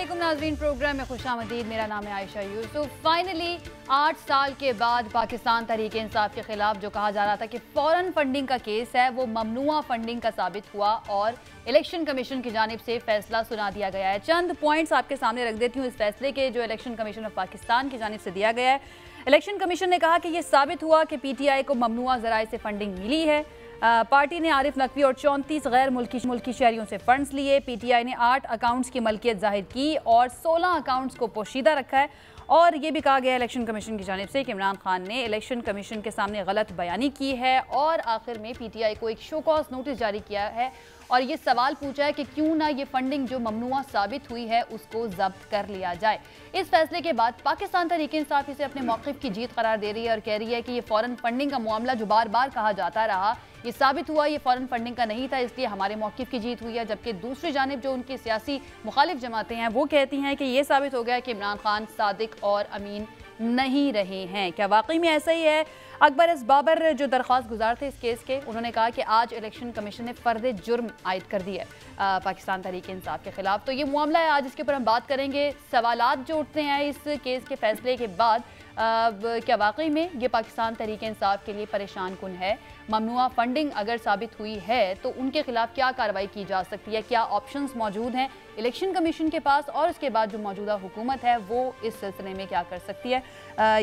अस्सलामुअलैकुम नाज़रीन, प्रोग्राम में खुशामदीद। मेरा नाम है आयशा यूसुफ। फाइनली 8 साल के बाद पाकिस्तान तहरीक इंसाफ के खिलाफ जो कहा जा रहा था कि फ़ौरन फंडिंग का केस है वो ममनुआ फंडिंग का साबित हुआ और इलेक्शन कमीशन की जानिब से फैसला सुना दिया गया है। चंद पॉइंट्स आपके सामने रख देती हूँ इस फैसले के जो इलेक्शन कमीशन ऑफ पाकिस्तान की जानिब से दिया गया है। इलेक्शन कमीशन ने कहा कि यह साबित हुआ कि PTI को ममनुआ ज़राए से फंडिंग मिली है। पार्टी ने आरिफ नकवी और 34 गैर मुल्की शहरियों से फंड्स लिए। PTI ने 8 अकाउंट्स की मलकियत जाहिर की और 16 अकाउंट्स को पोशीदा रखा है। और ये भी कहा गया इलेक्शन कमीशन की जानिब से कि इमरान खान ने इलेक्शन कमीशन के सामने गलत बयानी की है और आखिर में PTI को एक शो कॉज नोटिस जारी किया है और ये सवाल पूछा है कि क्यों ना ये फंडिंग जो ममनुआ साबित हुई है उसको जब्त कर लिया जाए। इस फैसले के बाद पाकिस्तान तहरीक इंसाफ इसे अपने मौक़िफ़ की जीत करार दे रही है और कह रही है कि ये फ़ौरन फंडिंग का मामला जो बार बार कहा जाता रहा ये साबित हुआ ये फ़ौरन फंडिंग का नहीं था, इसलिए हमारे मौक़िफ़ की जीत हुई है। जबकि दूसरी जानिब जो उनकी सियासी मुखालिफ जमातें हैं वो कहती हैं कि ये साबित हो गया कि इमरान खान सादिक और अमीन नहीं रहे हैं। क्या वाकई में ऐसा ही है? अकबर एस बाबर जो दरख्वास्त गुजार थे इस केस के, उन्होंने कहा कि आज इलेक्शन कमीशन ने फ़र्द जुर्म आयद कर दिया है पाकिस्तान तहरीक इंसाफ के खिलाफ। तो ये मामला है, आज इसके ऊपर हम बात करेंगे। सवालात जो उठते हैं इस केस के फैसले के बाद, क्या वाकई में ये पाकिस्तान तहरीक इंसाफ के लिए परेशान कुन है? ममनुआ फंडिंग अगर साबित हुई है तो उनके खिलाफ क्या कार्रवाई की जा सकती है? क्या ऑप्शंस मौजूद हैं इलेक्शन कमीशन के पास और उसके बाद जो मौजूदा हुकूमत है वो इस सिलसिले में क्या कर सकती है?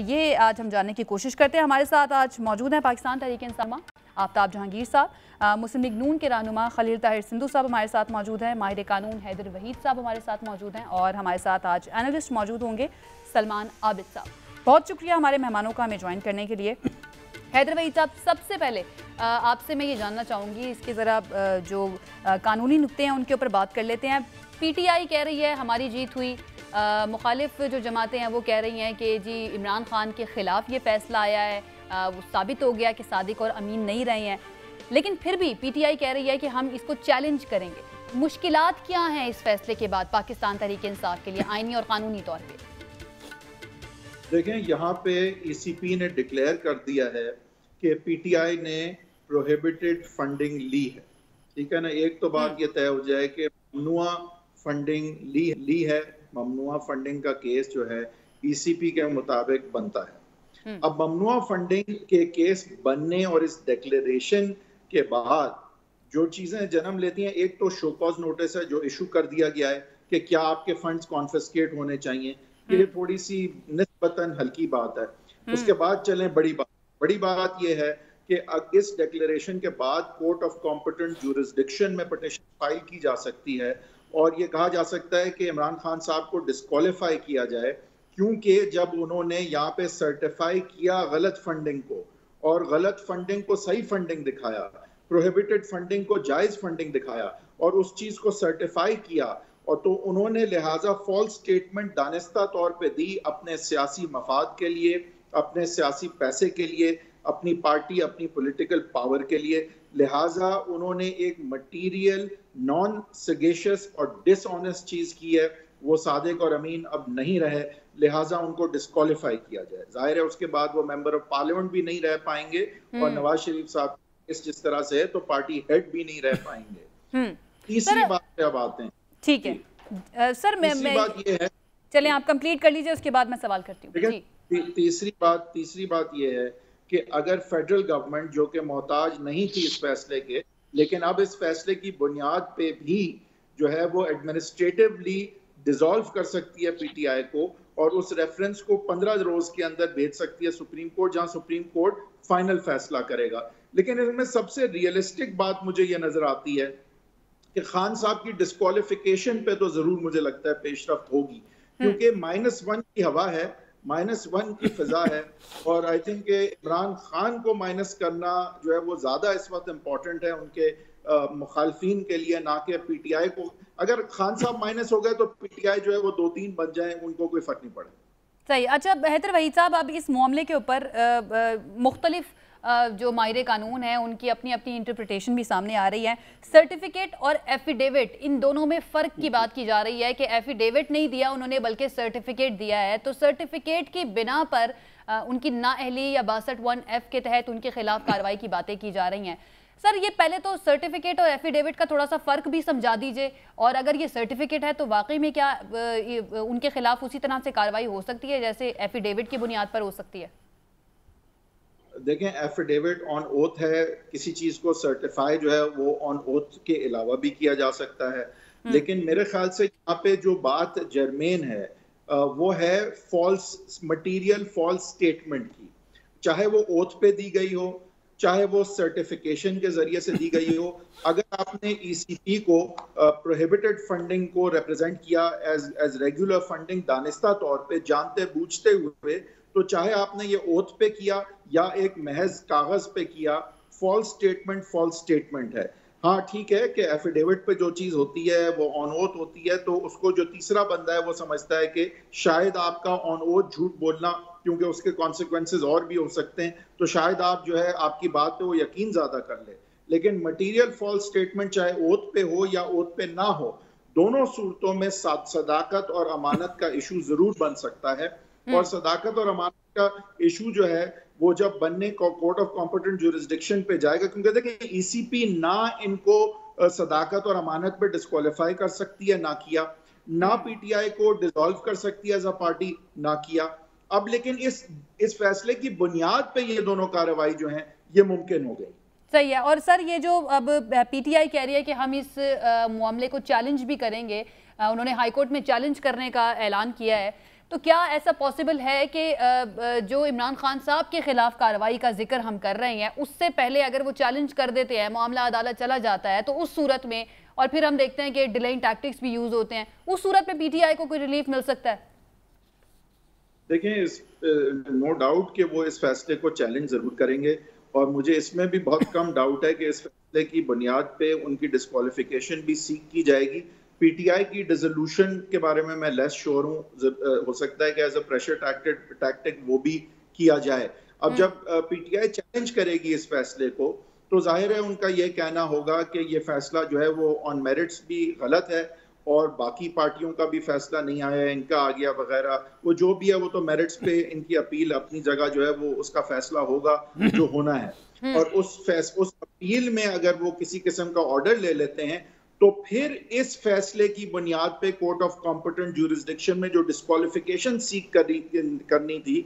ये आज हम जानने की कोशिश करते हैं। हमारे साथ आज मौजूद हैं पाकिस्तान तहरीक इंसाफ आफ्ताब जहांगीर साहब, मुस्लिम लीग नून के रहनुमा खलील ताहिर सिंधु साहब हमारे साथ मौजूद हैं, माहिर कानून हैदर वहीद साहब हमारे साथ मौजूद हैं और हमारे साथ आज एनालिस्ट मौजूद होंगे सलमान आबिद साहब। बहुत शुक्रिया हमारे मेहमानों का हमें ज्वाइन करने के लिए। हैदर वहीद साहब, सबसे पहले आपसे मैं ये जानना चाहूँगी, इसके ज़रा जो कानूनी नुक्ते हैं उनके ऊपर बात कर लेते हैं। PTI कह रही है हमारी जीत हुई, मुखालिफ जो जमातें हैं वो कह रही हैं कि जी इमरान खान के ख़िलाफ़ ये फ़ैसला आया है, वो साबित हो गया कि सादिक और अमीन नहीं रहे हैं, लेकिन फिर भी PTI कह रही है कि हम इसको चैलेंज करेंगे। मुश्किलात क्या हैं इस फैसले के बाद पाकिस्तान तहरीक इंसाफ के लिए आइनी और कानूनी तौर पर? देखें, यहाँ पे ECP ने डिक्लेयर कर दिया है कि PTI ने प्रोहिबिटेड फंडिंग ली है। ठीक है ना, एक तो बात ये तय हो जाए कि ममनुआ फंडिंग ली है। ममनुआ फंडिंग का केस जो है ECP के मुताबिक बनता है। अब ममनुआ फंडिंग के केस बनने और इस डिक्लेरेशन के बाद जो चीजें जन्म लेती हैं, एक तो शो कॉज नोटिस है जो इशू कर दिया गया है कि क्या आपके फंड्स कॉन्फिस्केट होने चाहिए। ये थोड़ी सी निस्बतन हल्की बात है। उसके बाद चलें बड़ी बात ये है कि इस डिक्लेरेशन के बाद कोर्ट ऑफ कॉम्पिटेंट ज्यूरिसडिक्शन में पिटीशन फाइल की जा सकती है और ये कहा जा सकता है कि इमरान खान साहब को डिस्क्वालीफाई किया जाए, क्योंकि जब उन्होंने यहाँ पे सर्टिफाई किया गलत फंडिंग को और गलत फंडिंग को सही फंडिंग दिखाया, प्रोहिबिटेड फंडिंग को जायज फंडिंग दिखाया और उस चीज को सर्टिफाई किया, और तो उन्होंने लिहाजा फॉल्स स्टेटमेंट दानिस्ता तौर पे दी अपने सियासी मफाद के लिए, अपने सियासी पैसे के लिए, अपनी पार्टी, अपनी पॉलिटिकल पावर के लिए। लिहाजा उन्होंने एक मटीरियल नॉन सगेशियस और डिसऑनेस्ट चीज की है। वो सादिक और अमीन अब नहीं रहे, लिहाजा उनको डिस्क्वालीफाई किया जाए। जाहिर है उसके बाद वो मेंबर ऑफ पार्लियामेंट भी नहीं रह पाएंगे और नवाज शरीफ साहब इस जिस तरह से है तो पार्टी हेड भी नहीं रह पाएंगे। तीसरी बात पे अब आते हैं। ठीक है सर, मैं बात ये है, चलें आप कंप्लीट कर लीजिए, उसके बाद मैं सवाल करती हूँ। तीसरी बात ये है कि अगर फेडरल गवर्नमेंट जो कि मोहताज नहीं थी इस फैसले के, लेकिन अब इस फैसले की बुनियाद पे भी जो है वो एडमिनिस्ट्रेटिवली डिसॉल्व कर सकती है PTI को और उस रेफरेंस को 15 रोज के अंदर भेज सकती है सुप्रीम कोर्ट, जहां सुप्रीम कोर्ट फाइनल फैसला करेगा। लेकिन इसमें सबसे रियलिस्टिक बात मुझे ये नजर आती है कि खान साहब की डिस्क्वालिफिकेशन पे तो जरूर मुझे लगता है पेशरफ्त होगी, क्योंकि -1 की हवा है, -1 की फिजा है और आई थिंक इमरान खान को माइनस करना जो है वो ज्यादा इस वक्त इम्पोर्टेंट है उनके मुखालफिन के लिए, ना कि PTI को। अगर खान साहब माइनस हो गए तो PTI जो है वो 2-3 बन जाए, उनको कोई फर्क नहीं पड़ेगा। सही। अच्छा हैदर वहीद साहब, अब इस मामले के ऊपर मुख्तलिफ जो माहिर कानून हैं उनकी अपनी अपनी इंटरप्रिटेशन भी सामने आ रही है। सर्टिफिकेट और एफिडेविट, इन दोनों में फ़र्क की बात की जा रही है कि एफिडेविट नहीं दिया उन्होंने बल्कि सर्टिफिकेट दिया है, तो सर्टिफिकेट की बिना पर उनकी नाअहली या 62(1)F के तहत उनके खिलाफ कार्रवाई की बातें की जा रही हैं। सर ये पहले तो सर्टिफिकेट और एफिडेविट का थोड़ा सा फर्क भी समझा दीजिए, और अगर ये सर्टिफिकेट है तो वाकई में क्या उनके खिलाफ उसी तरह से कार्रवाई हो सकती है जैसे एफिडेविट की बुनियाद पर हो सकती है? देखें, एफिडेविट ऑन ओथ है, किसी चीज को सर्टिफाई जो है वो ऑन ओथ के अलावा भी किया जा सकता है, लेकिन मेरे ख्याल से यहाँ पे जो बात जर्मेन है वो है फॉल्स मटेरियल, फॉल्स स्टेटमेंट की, चाहे वो ओथ पे दी गई हो, चाहे वो सर्टिफिकेशन के जरिए से दी गई हो। अगर आपने ईसीपी को प्रोहिबिटेड फंडिंग को रिप्रेजेंट किया एज रेगुलर फंडिंग दानिस्ता तौर पे जानते बूझते हुए, तो चाहे आपने ये ओथ पे किया या एक महज कागज पे किया, फॉल्स स्टेटमेंट है। हाँ ठीक है कि एफिडेविट पे जो चीज होती है वो ऑन ओथ होती है, तो उसको जो तीसरा बंदा है वो समझता है कि शायद आपका ऑन ओथ झूठ बोलना, क्योंकि उसके कॉन्सिक्वेंसेज और भी हो सकते हैं, तो शायद आप जो है आपकी बात पे वो यकीन ज्यादा कर ले। लेकिन मटीरियल फॉल्स स्टेटमेंट चाहे ओथ पे हो या ओथ पे ना हो, दोनों सूरतों में सदाकत और अमानत का इशू जरूर बन सकता है। और सदाकत और अमानत का इशू जो है वो जब बनने कोर्ट ऑफ कॉम्पिटेंट ज्यूरिसडिक्शन पे जाएगा, क्योंकि देखिए ईसीपी ना इनको सदाकत और अमानत पे डिस्क्वालीफाई कर सकती है, ना किया, ना पीटीआई को डिसॉल्व कर सकती है एज अ पार्टी, ना किया। अब लेकिन इस फैसले की बुनियाद पे ये दोनों कार्रवाई जो है ये मुमकिन हो गई। सही है। और सर ये जो अब पीटीआई कह रही है कि हम इस मामले को चैलेंज भी करेंगे, उन्होंने हाईकोर्ट में चैलेंज करने का ऐलान किया है, तो क्या ऐसा पॉसिबल है कि जो इमरान खान साहब के खिलाफ कार्रवाई का जिक्र हम कर रहे हैं उससे पहले अगर वो चैलेंज कर देते हैं, मामला अदालत चला जाता है, तो उस सूरत में, और फिर हम देखते हैं कि डिलेइंग टैक्टिक्स भी यूज होते हैं, उस सूरत में पीटीआई को कोई रिलीफ मिल सकता है? देखें, नो डाउट कि वो इस फैसले को चैलेंज जरूर करेंगे, और मुझे इसमें भी बहुत कम डाउट है कि इस फैसले की बुनियाद पे उनकी डिस्क्वालिफिकेशन भी सीख की जाएगी। पीटीआई की डिसोल्यूशन के बारे में मैं लेस श्योर हूँ, हो सकता है कि एज अ प्रेशर टैक्टिक वो भी किया जाए। अब जब पीटीआई चैलेंज करेगी इस फैसले को, तो जाहिर है उनका ये कहना होगा कि ये फैसला जो है वो ऑन मेरिट्स भी गलत है, और बाकी पार्टियों का भी फैसला नहीं आया है, इनका आ गया वगैरह, वो जो भी है वो तो मेरिट्स पे इनकी अपील अपनी जगह जो है वो उसका फैसला होगा जो होना है। और उस अपील में अगर वो किसी किस्म का ऑर्डर ले लेते हैं, तो फिर इस फैसले की बुनियाद पे कोर्ट ऑफ कॉम्पिटेंट ज्यूरिसडिक्शन में जो डिस्क्वालिफिकेशन सीख करनी थी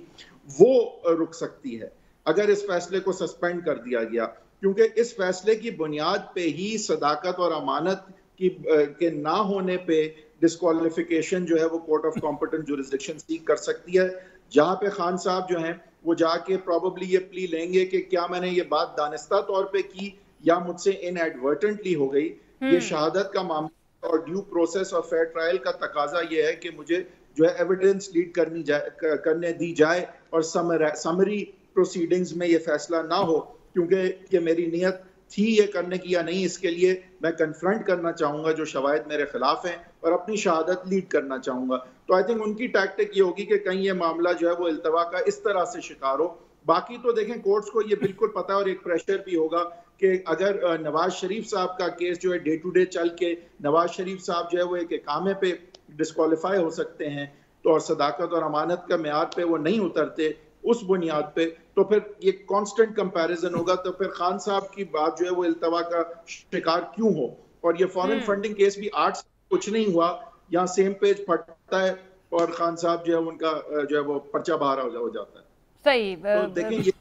वो रुक सकती है अगर इस फैसले को सस्पेंड कर दिया गया, क्योंकि इस फैसले की बुनियाद पे ही सदाकत और अमानत के ना होने पे डिस्क्वालिफिकेशन जो है वो कोर्ट ऑफ कॉम्पिटेंट ज्यूरिसडिक्शन सीख कर सकती है, जहां पे खान साहब जो हैं वो जाके प्रोबेबली ये प्ली लेंगे कि क्या मैंने ये बात दानिस्ता तौर पे की या मुझसे इनएडवर्टेंटली हो गई। ये शहादत का मामला और ड्यू प्रोसेस और फेयर ट्रायल का तकाजा ये है कि मुझे जो है एविडेंस लीड करने दी जाए और समरी प्रोसीडिंग्स में ये फैसला ना हो, क्योंकि ये मेरी नियत थी ये करने की या नहीं, इसके लिए मैं कन्फ्रंट करना चाहूंगा जो शवाहिद मेरे खिलाफ हैं और अपनी शहादत लीड करना चाहूंगा। तो आई थिंक उनकी टैक्टिक ये होगी कि कहीं ये मामला जो है वो इल्तवा का इस तरह से शिकार हो। बाकी तो देखें, कोर्ट्स को ये बिल्कुल पता है और एक प्रेशर भी होगा कि अगर नवाज शरीफ साहब का केस जो है डे टू डे चल के नवाज शरीफ साहब जो है वो एक इकामे पे डिस्क्वालीफाई हो सकते हैं, तो और सदाकत और अमानत का म्यार पे वो नहीं उतरते उस बुनियाद पे, तो फिर ये कांस्टेंट कंपैरिजन होगा, तो फिर खान साहब की बात जो है वो इल्तवा का शिकार क्यों हो। और ये फॉरेन फंडिंग केस भी 8 साल कुछ नहीं हुआ, यहाँ सेम पेज फटता है और खान साहब जो है उनका जो है वो पर्चा बाहर हो जाता है। सही, तो देखें ये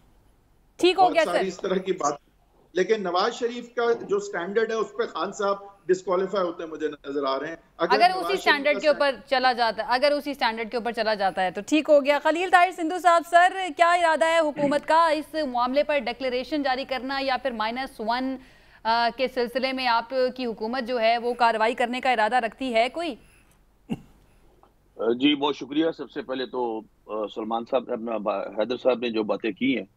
ठीक हो गया सर, इस तरह की बात। लेकिन नवाज शरीफ का जो स्टैंडर्ड है उस पर खान साहब डिस्क्वालीफाई होते मुझे नजर आ रहे हैं। अगर उसी स्टैंडर्ड के ऊपर चला जाता है, अगर उसी स्टैंडर्ड के ऊपर चला जाता है तो ठीक हो गया। खलील ताहिर सिंधु साहब, सर क्या इरादा है हुकूमत का इस मामले पर डिक्लेरेशन जारी करना या फिर -1 के सिलसिले में आपकी हुकूमत जो है वो कार्रवाई करने का इरादा रखती है कोई? जी बहुत शुक्रिया। सबसे पहले तो सलमान साहब अपना हैदर साहब ने जो बातें की हैं,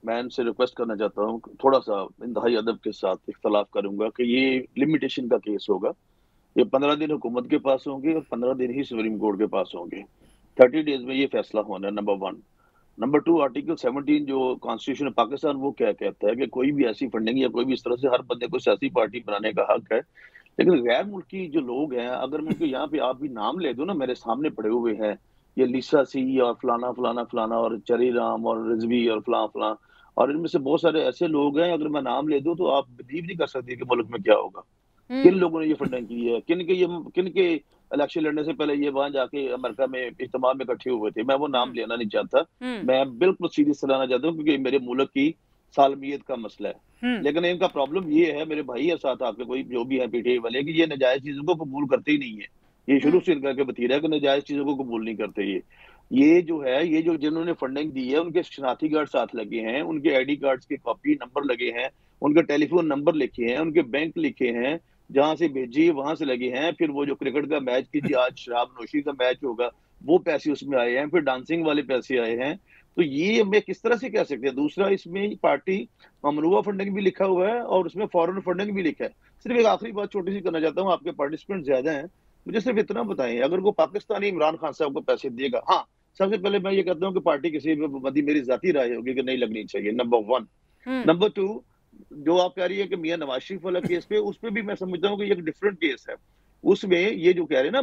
मैं इनसे रिक्वेस्ट करना चाहता हूँ, थोड़ा सा इंतहाई अदब के साथ इख्तलाफ करूंगा कि ये लिमिटेशन का केस होगा। ये 15 दिन हुकूमत के पास होंगे और 15 दिन ही सुप्रीम कोर्ट के पास होंगे। 30 डेज में ये फैसला होना है, नंबर 1। नंबर 2, आर्टिकल 17 जो कॉन्स्टिट्यूशन पाकिस्तान वो क्या कहता है कि कोई भी ऐसी फंडिंग या कोई भी इस तरह से हर बंदे को सियासी पार्टी बनाने का हक है। लेकिन गैर मुल्की जो लोग हैं, अगर मैं उनको यहाँ पे आप भी नाम ले दो ना, मेरे सामने पड़े हुए हैं, ये लिसा सी और फलाना फलाना फलाना और चरी राम और रिजवी और फलां फलां और इनमें से बहुत सारे ऐसे लोग हैं, अगर मैं नाम ले दूं तो आप बिलीव नहीं कर सकते कि मुल्क में क्या होगा। किन लोगों ने ये फंडिंग की है, किन के इलेक्शन लड़ने से पहले ये वहां जाके अमेरिका में इज्तिमा में इकट्ठे हुए थे। मैं वो नाम लेना नहीं चाहता, मैं बिल्कुल सीधी सलाह चाहता हूँ, क्योंकि मेरे मुल्क की सालमियत का मसला है। लेकिन इनका प्रॉब्लम ये है, मेरे भाई है साथ आपके कोई जो भी है पीटीआई वाले, कि ये नाजायज चीजों को कबूल करते ही नहीं है। ये शुरू से इनका बतीरा है कि नाजायज चीजों को कबूल नहीं करते। ये जो है, ये जो जिन्होंने फंडिंग दी है उनके शनाख्ती कार्ड साथ लगे हैं, उनके आईडी कार्ड्स के कॉपी नंबर लगे हैं, उनके टेलीफोन नंबर लिखे हैं, उनके बैंक लिखे हैं, जहां से भेजी वहां से लगे हैं। फिर वो जो क्रिकेट का मैच की आज शराब नोशी का मैच होगा, वो पैसे उसमें आए हैं, फिर डांसिंग वाले पैसे आए हैं। तो ये मैं किस तरह से कह सकते हैं। दूसरा, इसमें पार्टी ममनुआ फंडिंग भी लिखा हुआ है और उसमें फॉरेन फंडिंग भी लिखा है। सिर्फ एक आखिरी बात छोटी सी करना चाहता हूँ, आपके पार्टिसिपेंट ज्यादा हैं, मुझे सिर्फ इतना बताएं, अगर वो पाकिस्तानी इमरान खान साहब को पैसे देगा, हाँ, सबसे पहले मैं ये कहता हूँ कि पार्टी किसी भी बदी मेरी जाती राय होगी कि नहीं लगनी चाहिए, नंबर 1। नंबर 2, जो आप कह रही है कि मियां नवाज शरीफ वाला केस पे, उस पे भी मैं समझता हूँ कि एक डिफरेंट केस है। उसमें ये जो कह रहे हैं ना,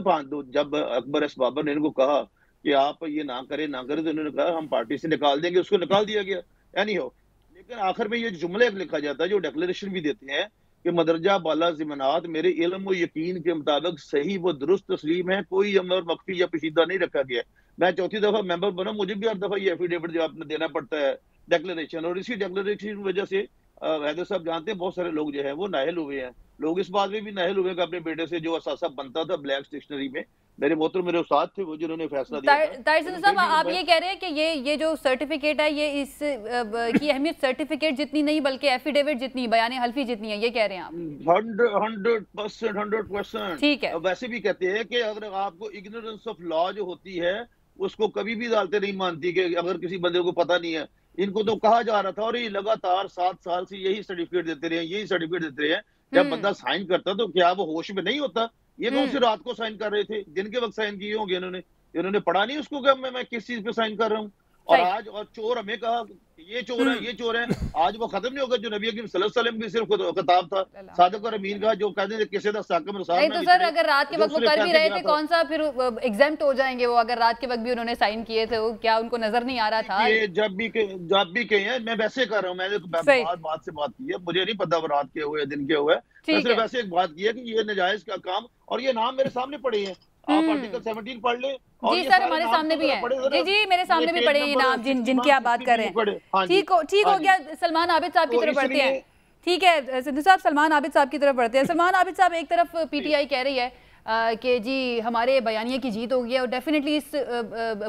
जब अकबर एस बाबर ने इनको कहा कि आप ये ना करें तो इन्होंने कहा हम पार्टी से निकाल देंगे, उसको निकाल दिया गया। एनी हो, लेकिन आखिर में ये जुमला लिखा जाता है, जो डिक्लेरेशन भी देते हैं कि मदरजा बाला ज़िमनात मेरे इल्म व यकीन के मुताबिक सही व दुरुस्त तस्लीम है, कोई अमर मख्फी या पेचीदा नहीं रखा गया। मैं चौथी दफा मेंबर बना, मुझे भी हर दफा ये एफिडेविट जो आपने देना पड़ता है, डिक्लेरेशन, और इसी डिक्लेरेशन की वजह से हैदर साहब जानते हैं बहुत सारे लोग जो है वो नाहल हुए हैं। लोग इस बात में भी नाहल हुए कि अपने बेटे से जो असासा बनता था ब्लैक डिक्शनरी में, मेरे मोहतरम मेरे उस्ताद थे वो जिन्होंने फैसला दिया था। ताहिर साहब, आप ये कह रहे हैं कि ये जो सर्टिफिकेट है, ये इस की अहमियत सर्टिफिकेट जितनी नहीं बल्कि एफिडेविट जितनी, बयान हल्फी जितनी है, ये कह रहे हैं आप? 100%। ठीक है। वैसे भी कहते हैं कि अगर आपको इग्नोरेंस ऑफ लॉ जो होती है उसको कभी भी अदालतें नहीं मानती, कि अगर किसी बंदे को पता नहीं है। इनको तो कहा जा रहा था और ये लगातार 7 साल से यही सर्टिफिकेट देते रहे। जब बंदा साइन करता तो क्या वो होश में नहीं होता? ये कौन सी रात को साइन कर रहे थे? दिन के वक्त साइन किए होंगे इन्होंने पढ़ा नहीं उसको कि मैं किस चीज पे साइन कर रहा हूँ। और चोर हमें कहा ये चोर है। आज वो खत्म नहीं होगा जो नबी करीम सल्लल्लाहु अलैहि वसल्लम की सिर्फ किताब था, सादिक और अमीन का, जो कहते थे किसे दा साकिब रसाल। नहीं तो सर, अगर रात के वक्त वो कर भी रहे थे, कौन सा फिर एग्जेम्प्ट हो जाएंगे वो? अगर रात के वक्त भी उन्होंने साइन किए थे, वो क्या उनको नजर नहीं आ रहा था? ये जब भी कहे हैं, मैं वैसे कर रहा हूँ, मैंने बात से बात की है, मुझे नहीं पता वो रात के हुए दिन के हुए। मैं सिर्फ वैसे एक बात की है कि ये नाजायज का काम, और ये नाम मेरे सामने पड़े हैं, आप आर्टिकल 17 पढ़ लें। जी सर, हमारे सामने भी है। जी मेरे सामने भी पड़े ये नाम जिनकी आप बात कर रहे हैं। ठीक हो गया। सलमान आबिद साहब की तरफ बढ़ते हैं। ठीक है सिद्धू साहब, सलमान आबिद साहब की तरफ बढ़ते हैं। सलमान आबिद साहब, एक तरफ पीटीआई कह रही है कि जी हमारे बयानिए की जीत हो गई है, और डेफिनेटली इस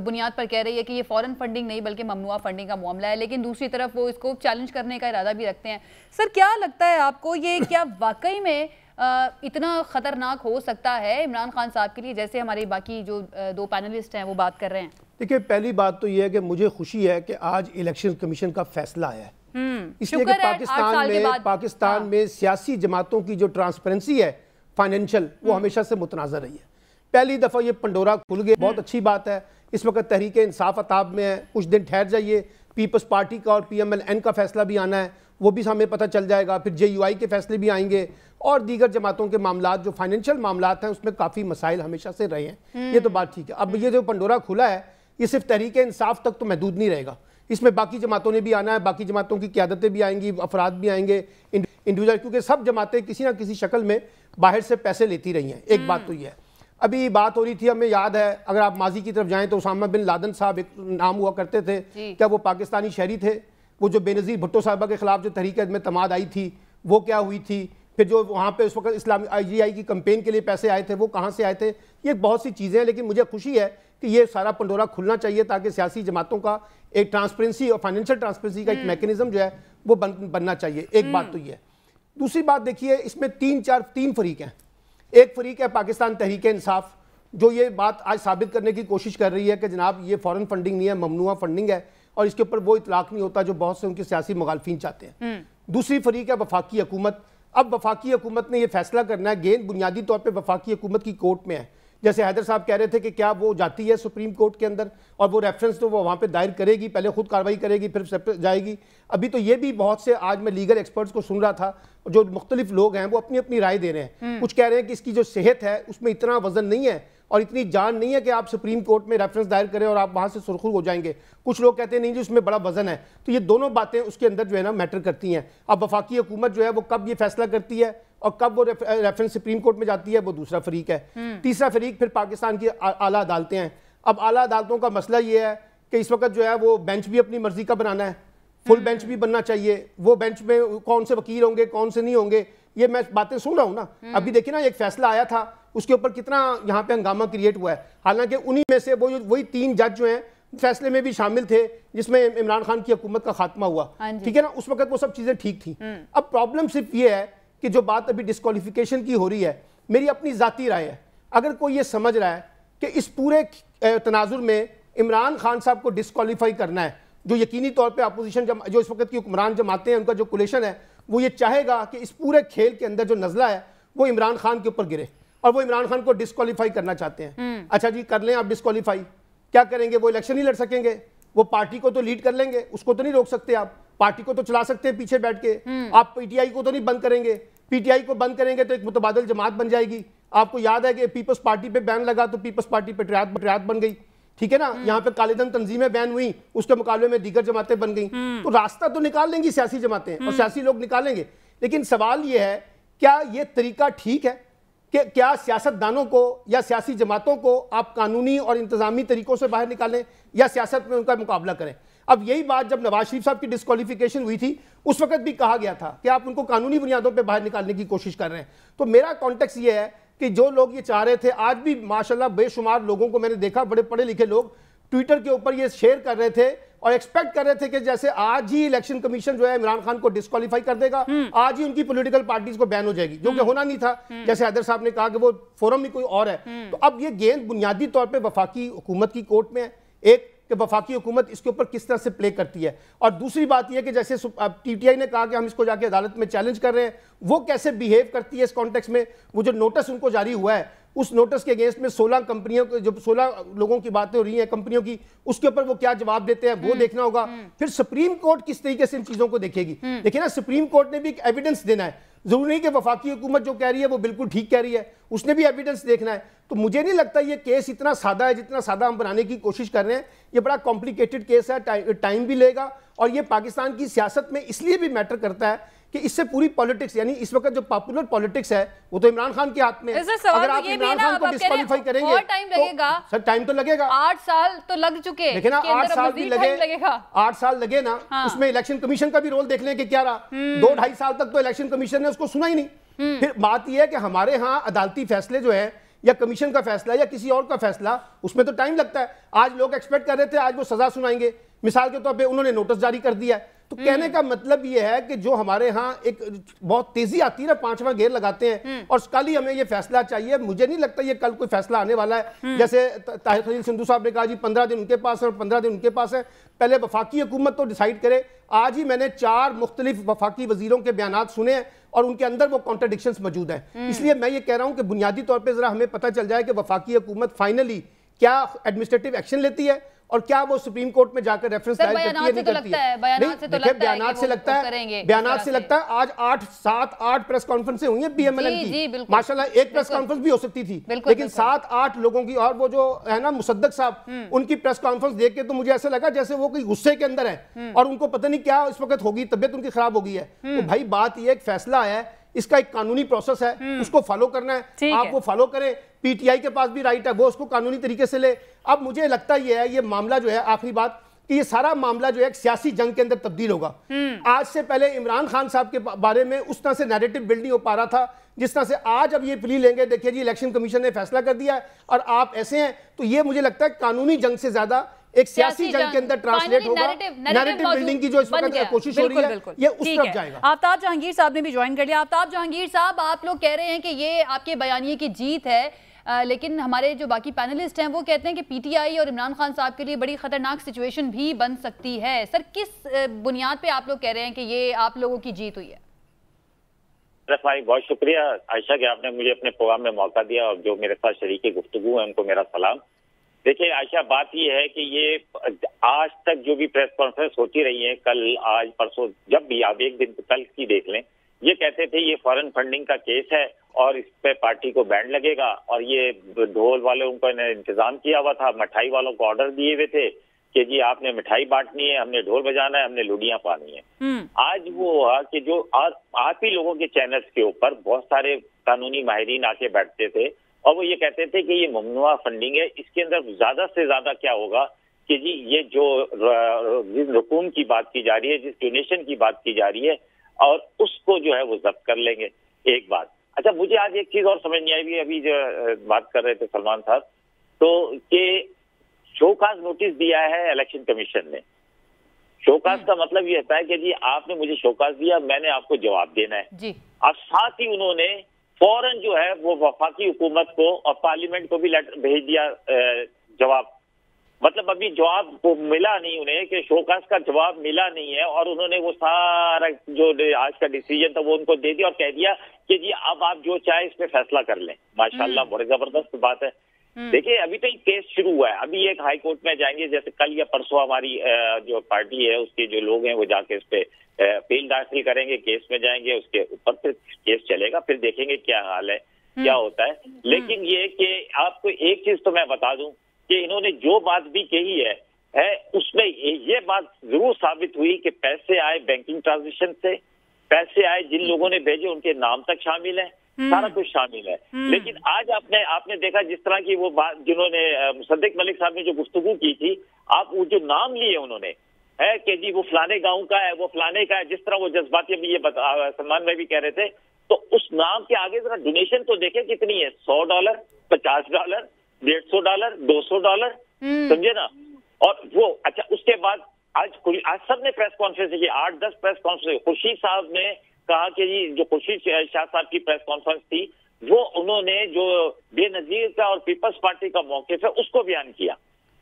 बुनियाद पर कह रही है कि ये फॉरेन फंडिंग नहीं बल्कि ममनुआ फंडिंग का मामला है, लेकिन दूसरी तरफ वो इसको चैलेंज करने का इरादा भी रखते हैं। सर, क्या लगता है आपको, ये क्या वाकई में इतना खतरनाक हो सकता है इमरान खान साहब के लिए, जैसे हमारे बाकी जो 2 पैनलिस्ट हैं वो बात कर रहे हैं? देखिए, पहली बात तो यह है कि मुझे खुशी है कि आज इलेक्शन कमीशन का फैसला आया है, इसलिए कि पाकिस्तान में सियासी जमातों की जो ट्रांसपेरेंसी है फाइनेंशियल, वो हमेशा से मुतनाज़ा रही है। पहली दफ़ा ये पंडोरा खुल गया, बहुत अच्छी बात है। इस वक्त तहरीक इंसाफ अताब में है, कुछ दिन ठहर जाइए, पीपल्स पार्टी का और PMLN का फैसला भी आना है, वो भी हमें पता चल जाएगा। फिर JUI के फैसले भी आएंगे, और दीगर जमातों के मामलात जो फाइनेंशियल मामलात हैं उसमें काफ़ी मसाइल हमेशा से रहे हैं। ये तो बात ठीक है। अब ये जो पंडोरा खुला है, ये सिर्फ तहरीक इंसाफ तक तो महदूद नहीं रहेगा, इसमें बाकी जमातों ने भी आना है, बाकी जमातों की क़यादतें भी आएंगी, अफराद भी आएंगे, इंडिविजुअल, क्योंकि सब जमातें किसी ना किसी शक्ल में बाहर से पैसे लेती रही हैं। एक बात तो ये है। अभी बात हो रही थी, हमें याद है, अगर आप माजी की तरफ जाएं तो उसामा बिन लादेन साहब एक नाम हुआ करते थे, क्या वो पाकिस्तानी शहरी थे? वो जो बेनज़ीर भुट्टो साहबा के खिलाफ जो तहरीक में तमाद आई थी, वो क्या हुई थी? फिर जो वहाँ पे उस वक्त इस्लामी IGI की कंपेन के लिए पैसे आए थे, वो कहाँ से आए थे? ये बहुत सी चीज़ें हैं, लेकिन मुझे खुशी है कि ये सारा पंडोरा खुलना चाहिए, ताकि सियासी जमातों का एक ट्रांसपेरेंसी और फाइनेंशियल ट्रांसपेरेंसी का एक मैकेनिज्म जो है वो बनना चाहिए। एक बात तो ये है। दूसरी बात देखिए, इसमें 3 फरीक हैं। एक फरीक है पाकिस्तान तहरीक इंसाफ, जो ये बात आज साबित करने की कोशिश कर रही है कि जनाब ये फॉरेन फंडिंग नहीं है, ममनुआ फंडिंग है, और इसके ऊपर वो इतलाक नहीं होता जो बहुत से उनके सियासी मुखालफिन चाहते हैं। दूसरी फरीक है वफाकी हुकूमत। अब वफाकी हुकूमत ने यह फैसला करना है, गेंद बुनियादी तौर पर वफाकी हुकूमत की कोर्ट में है। जैसे हैदर साहब कह रहे थे कि क्या वो जाती है सुप्रीम कोर्ट के अंदर, और वो रेफरेंस तो वो वहाँ पे दायर करेगी, पहले खुद कार्रवाई करेगी फिर जाएगी। अभी तो ये भी बहुत से, आज मैं लीगल एक्सपर्ट्स को सुन रहा था, जो मुख्तलिफ लोग हैं वो अपनी अपनी राय दे रहे हैं। कुछ कह रहे हैं कि इसकी जो सेहत है उसमें इतना वजन नहीं है, और इतनी जान नहीं है कि आप सुप्रीम कोर्ट में रेफरेंस दायर करें और आप वहां से सुरखुर हो जाएंगे। कुछ लोग कहते हैं नहीं जी उसमें बड़ा वजन है। तो ये दोनों बातें उसके अंदर जो है ना मैटर करती हैं। अब वफाकी हुकूमत जो है वो कब ये फैसला करती है और कब वो रेफरेंस सुप्रीम कोर्ट में जाती है, वो दूसरा फरीक है। तीसरा फरीक फिर पाकिस्तान की आला अदालतें हैं। अब आला अदालतों का मसला ये है कि इस वक्त जो है वो बेंच भी अपनी मर्जी का बनाना है, फुल बेंच भी बनना चाहिए। वो बेंच में कौन से वकील होंगे कौन से नहीं होंगे, ये मैं बातें सुन रहा हूं ना। अभी देखिए ना एक फैसला आया था उसके ऊपर कितना यहाँ पे हंगामा क्रिएट हुआ है। हालांकि उन्हीं में से वही 3 जज जो हैं फैसले में भी शामिल थे जिसमें इमरान खान की हुकूमत का खात्मा हुआ, ठीक है ना। उस वक्त वो सब चीजें ठीक थी। अब प्रॉब्लम सिर्फ ये है कि जो बात अभी डिस्क्वालिफिकेशन की हो रही है, मेरी अपनी जाती राय है, अगर कोई ये समझ रहा है कि इस पूरे तनाजुर में इमरान खान साहब को डिस्क्वालीफाई करना है, जो यकीनी तौर पे अपोजिशन जो इस वक्त की हुक्मरान जमाते हैं उनका जो कोलिशन है वो ये चाहेगा कि इस पूरे खेल के अंदर जो नजला है वो इमरान खान के ऊपर गिरे और वो इमरान खान को डिस्क्वालीफाई करना चाहते हैं। अच्छा जी कर लें आप डिस्क्वालीफाई, क्या करेंगे? वो इलेक्शन ही लड़ सकेंगे, वो पार्टी को तो लीड कर लेंगे, उसको तो नहीं रोक सकते आप, पार्टी को तो चला सकते हैं पीछे बैठ के। आप पीटीआई को तो नहीं बंद करेंगे, पीटीआई को बंद करेंगे तो एक मुतबादिल जमात बन जाएगी। आपको याद है कि पीपल्स पार्टी पे बैन लगा तो पीपल्स पार्टी पेट्रियाट बन गई, ठीक है ना। यहाँ पे कालेधन तंजीमें बैन हुई, उसके मुकाबले में दीगर जमातें बन गई। तो रास्ता तो निकाल लेंगी सियासी जमातें और सियासी लोग निकालेंगे, लेकिन सवाल ये है क्या ये तरीका ठीक है कि क्या सियासतदानों को या सियासी जमातों को आप कानूनी और इंतजामी तरीकों से बाहर निकालें या सियासत में उनका मुकाबला करें। अब यही बात जब नवाज शरीफ साहब की डिस्क्वालिफिकेशन हुई थी उस वक्त भी कहा गया था कि आप उनको कानूनी बुनियादों पर बाहर निकालने की कोशिश कर रहे हैं। तो मेरा कॉन्टेक्स्ट ये है कि जो लोग ये चाह रहे थे, आज भी माशाल्लाह बेशुमार लोगों को मैंने देखा, बड़े पढ़े लिखे लोग ट्विटर के ऊपर ये शेयर कर रहे थे और एक्सपेक्ट कर रहे थे कि जैसे आज ही इलेक्शन कमीशन जो है इमरान खान को डिस्क्वालीफाई कर देगा, आज ही उनकी पॉलिटिकल पार्टीज को बैन हो जाएगी, जो कि होना नहीं था। जैसे हैदर साहब ने कहा कि वो फोरम ही कोई और है। तो अब ये गेंद बुनियादी तौर पे वफाकी हुकूमत की कोर्ट में है, एक कि वफाकी हुकूमत इसके ऊपर किस तरह से प्ले करती है, और दूसरी बात यह कि जैसे टीटीआई ने कहा कि हम इसको जाके अदालत में चैलेंज कर रहे हैं, वो कैसे बिहेव करती है इस कॉन्टेक्स्ट में। वो जो नोटिस उनको जारी हुआ है उस नोटिस के अगेंस्ट में 16 कंपनियों जो 16 लोगों की बातें हो रही हैं कंपनियों की, उसके ऊपर वो क्या जवाब देते हैं वो देखना होगा। फिर सुप्रीम कोर्ट किस तरीके से इन चीजों को देखेगी। देखिए ना, सुप्रीम कोर्ट ने भी एक एविडेंस देना है, जरूरी नहीं कि वफाकी हुकूमत जो कह रही है वो बिल्कुल ठीक कह रही है, उसने भी एविडेंस देखना है। तो मुझे नहीं लगता ये केस इतना सादा है जितना सादा हम बनाने की कोशिश कर रहे हैं। ये बड़ा कॉम्प्लिकेटेड केस है, टाइम भी लेगा, और ये पाकिस्तान की सियासत में इसलिए भी मैटर करता है कि इससे पूरी पॉलिटिक्स, यानी इस वक्त जो पॉपुलर पॉलिटिक्स है वो तो इमरान खान के हाथ में है। अगर आप इमरान खान को डिस्क्वालीफाई करेंगे और टाइम लगेगा, सर टाइम तो लगेगा, 8 साल तो लग चुके, देखे ना 8 साल भी लगे, 8 साल लगे ना। हाँ। उसमें इलेक्शन कमीशन का भी रोल देख लें कि क्या रहा। 2-2.5 साल तक तो इलेक्शन कमीशन ने उसको सुना ही नहीं। फिर बात यह है कि हमारे यहाँ अदालती फैसले जो है या कमीशन का फैसला या किसी और का फैसला, उसमें तो टाइम लगता है। आज लोग एक्सपेक्ट कर रहे थे आज वो सजा सुनाएंगे, मिसाल के तौर पे उन्होंने नोटिस जारी कर दिया है। तो कहने का मतलब ये है कि जो हमारे यहाँ एक बहुत तेजी आती है ना, 5वां गेयर लगाते हैं और कल ही हमें ये फैसला चाहिए। मुझे नहीं लगता ये कल कोई फैसला आने वाला है। जैसे ताहिर खलील संधू साहब ने कहा जी 15 दिन उनके पास है और 15 दिन उनके पास है, पहले वफाकी हुकूमत तो डिसाइड करे। आज ही मैंने 4 मुख्तलिफ वफाकी वजीरों के बयान सुने हैं और उनके अंदर वो कॉन्ट्रडिक्शंस मौजूद हैं। इसलिए मैं ये कह रहा हूं कि बुनियादी तौर पे जरा हमें पता चल जाए कि वफाकी हुकूमत फाइनली क्या एडमिनिस्ट्रेटिव एक्शन लेती है और क्या वो सुप्रीम कोर्ट में जाकर रेफरेंस दायर करती है, नहीं करती है। बयानात से लगता है, बयानात से लगता है। आज 7-8 प्रेस कॉन्फ्रेंसें हुई हैं बीएमएलएन की, माशाल्लाह एक प्रेस कॉन्फ्रेंस भी हो सकती थी, लेकिन 7-8 लोगों की, और वो जो है ना मुसद्दक साहब, उनकी प्रेस कॉन्फ्रेंस देख के तो मुझे ऐसा लगा जैसे वो कोई गुस्से के अंदर है और उनको पता नहीं क्या इस वक्त होगी, तबियत उनकी खराब हो गई है। तो भाई बात ये, एक फैसला आया है, इसका एक कानूनी प्रोसेस है, उसको फॉलो करना है, आप वो फॉलो करें। पीटीआई के पास भी राइट है, वो उसको कानूनी तरीके से ले। अब मुझे लगता ये है, ये मामला जो है, आखिरी बात, कि ये सारा मामला जो है एक सियासी जंग के अंदर तब्दील होगा। आज से पहले इमरान खान साहब के बारे में उस तरह से नैरेटिव बिल्ड नहीं हो पा रहा था जिस तरह से आज अब ये प्ली लेंगे, देखिए जी इलेक्शन कमीशन ने फैसला कर दिया है और आप ऐसे हैं। तो ये मुझे लगता है कानूनी जंग से ज्यादा एक सियासी जंग के अंदर ट्रांसलेट होगा। नैरेटिव बिल्डिंग की जो इस वक्त कोशिश हो रही है ये उस तरफ जाएगा। आफ्ताब जहांगीर साहब ने भी ज्वाइन कर लिया। आफ्ताब जहांगीर साहब, आप लोग कह रहे हैं कि ये आपके बयानिए की जीत है, लेकिन हमारे जो बाकी पैनलिस्ट हैं वो कहते हैं कि पीटीआई और इमरान खान साहब के लिए बड़ी खतरनाक सिचुएशन भी बन सकती है। सर, किस बुनियाद पे आप लोग कह रहे हैं कि ये आप लोगों की जीत हुई है? बहुत शुक्रिया आयशा कि आपने मुझे अपने प्रोग्राम में मौका दिया, और जो मेरे साथ शरीके गुफ्तगू है उनको मेरा सलाम। देखिए आयशा, बात ये है कि ये आज तक जो भी प्रेस कॉन्फ्रेंस होती रही है, कल, आज, परसों, जब भी आप एक दिन कल की देख लें, ये कहते थे ये फॉरेन फंडिंग का केस है और इस पे पार्टी को बैंड लगेगा। और ये ढोल वालों को इंतजाम किया हुआ था, मिठाई वालों को ऑर्डर दिए हुए थे कि जी आपने मिठाई बांटनी है, हमने ढोल बजाना है, हमने लुडियां पानी है। आज वो हुआ कि जो आप ही लोगों के चैनल्स के ऊपर बहुत सारे कानूनी माहिरीन आके बैठते थे और वो ये कहते थे कि ये ममनुआ फंडिंग है, इसके अंदर ज्यादा से ज्यादा क्या होगा कि जी ये जो जिस रकूम की बात की जा रही है, जिस डोनेशन की बात की जा रही है, और उसको जो है वो जब्त कर लेंगे। एक बात। अच्छा, मुझे आज एक चीज और समझ नहीं आई, अभी जो बात कर रहे थे सलमान साहब, तो कि शोकाज नोटिस दिया है इलेक्शन कमीशन ने। शोकाज का मतलब ये होता है कि जी आपने मुझे शोकाज दिया, मैंने आपको जवाब देना है जी। अब साथ ही उन्होंने फौरन जो है वो वफाकी हुकूमत को और पार्लियामेंट को भी लेटर भेज दिया जवाब। मतलब अभी जवाब को मिला नहीं उन्हें, कि शोकाज का जवाब मिला नहीं है, और उन्होंने वो सारा जो आज का डिसीजन था वो उनको दे दिया और कह दिया कि जी अब आप जो चाहे इस पे फैसला कर लें। माशाल्लाह, बड़ी जबरदस्त बात है। देखिए, अभी तो केस शुरू हुआ है, अभी एक हाई कोर्ट में जाएंगे, जैसे कल या परसों हमारी जो पार्टी है उसके जो लोग हैं वो जाके इस पे अपील दाखिल करेंगे, केस में जाएंगे, उसके ऊपर फिर केस चलेगा, फिर देखेंगे क्या हाल है, क्या होता है। लेकिन ये कि आपको एक चीज तो मैं बता दूं कि इन्होंने जो बात भी कही है उसमें ये बात जरूर साबित हुई कि पैसे आए बैंकिंग ट्रांजेक्शन से, पैसे आए जिन लोगों ने भेजे उनके नाम तक शामिल है, सारा कुछ शामिल है। लेकिन आज आपने देखा जिस तरह की वो बात जिन्होंने मुसद्दिक मलिक साहब ने जो गुफ्तगू की थी, आप वो जो नाम लिए उन्होंने है कि जी वो फलाने गांव का है, वो फलाने का है, जिस तरह वो जज्बाती अभी ये सलमान भाई भी कह रहे थे, तो उस नाम के आगे जरा डोनेशन तो देखे कितनी है, $100, $50, $150, $200, समझे ना। और वो अच्छा, उसके बाद आज सबने प्रेस कॉन्फ्रेंस की, 8-10 प्रेस कॉन्फ्रेंस। खुर्शीद साहब ने कहा कि जी जो खुर्शीद शाह साहब की प्रेस कॉन्फ्रेंस थी वो उन्होंने जो बेनजीर का और पीपल्स पार्टी का मौक़िफ़ है उसको बयान किया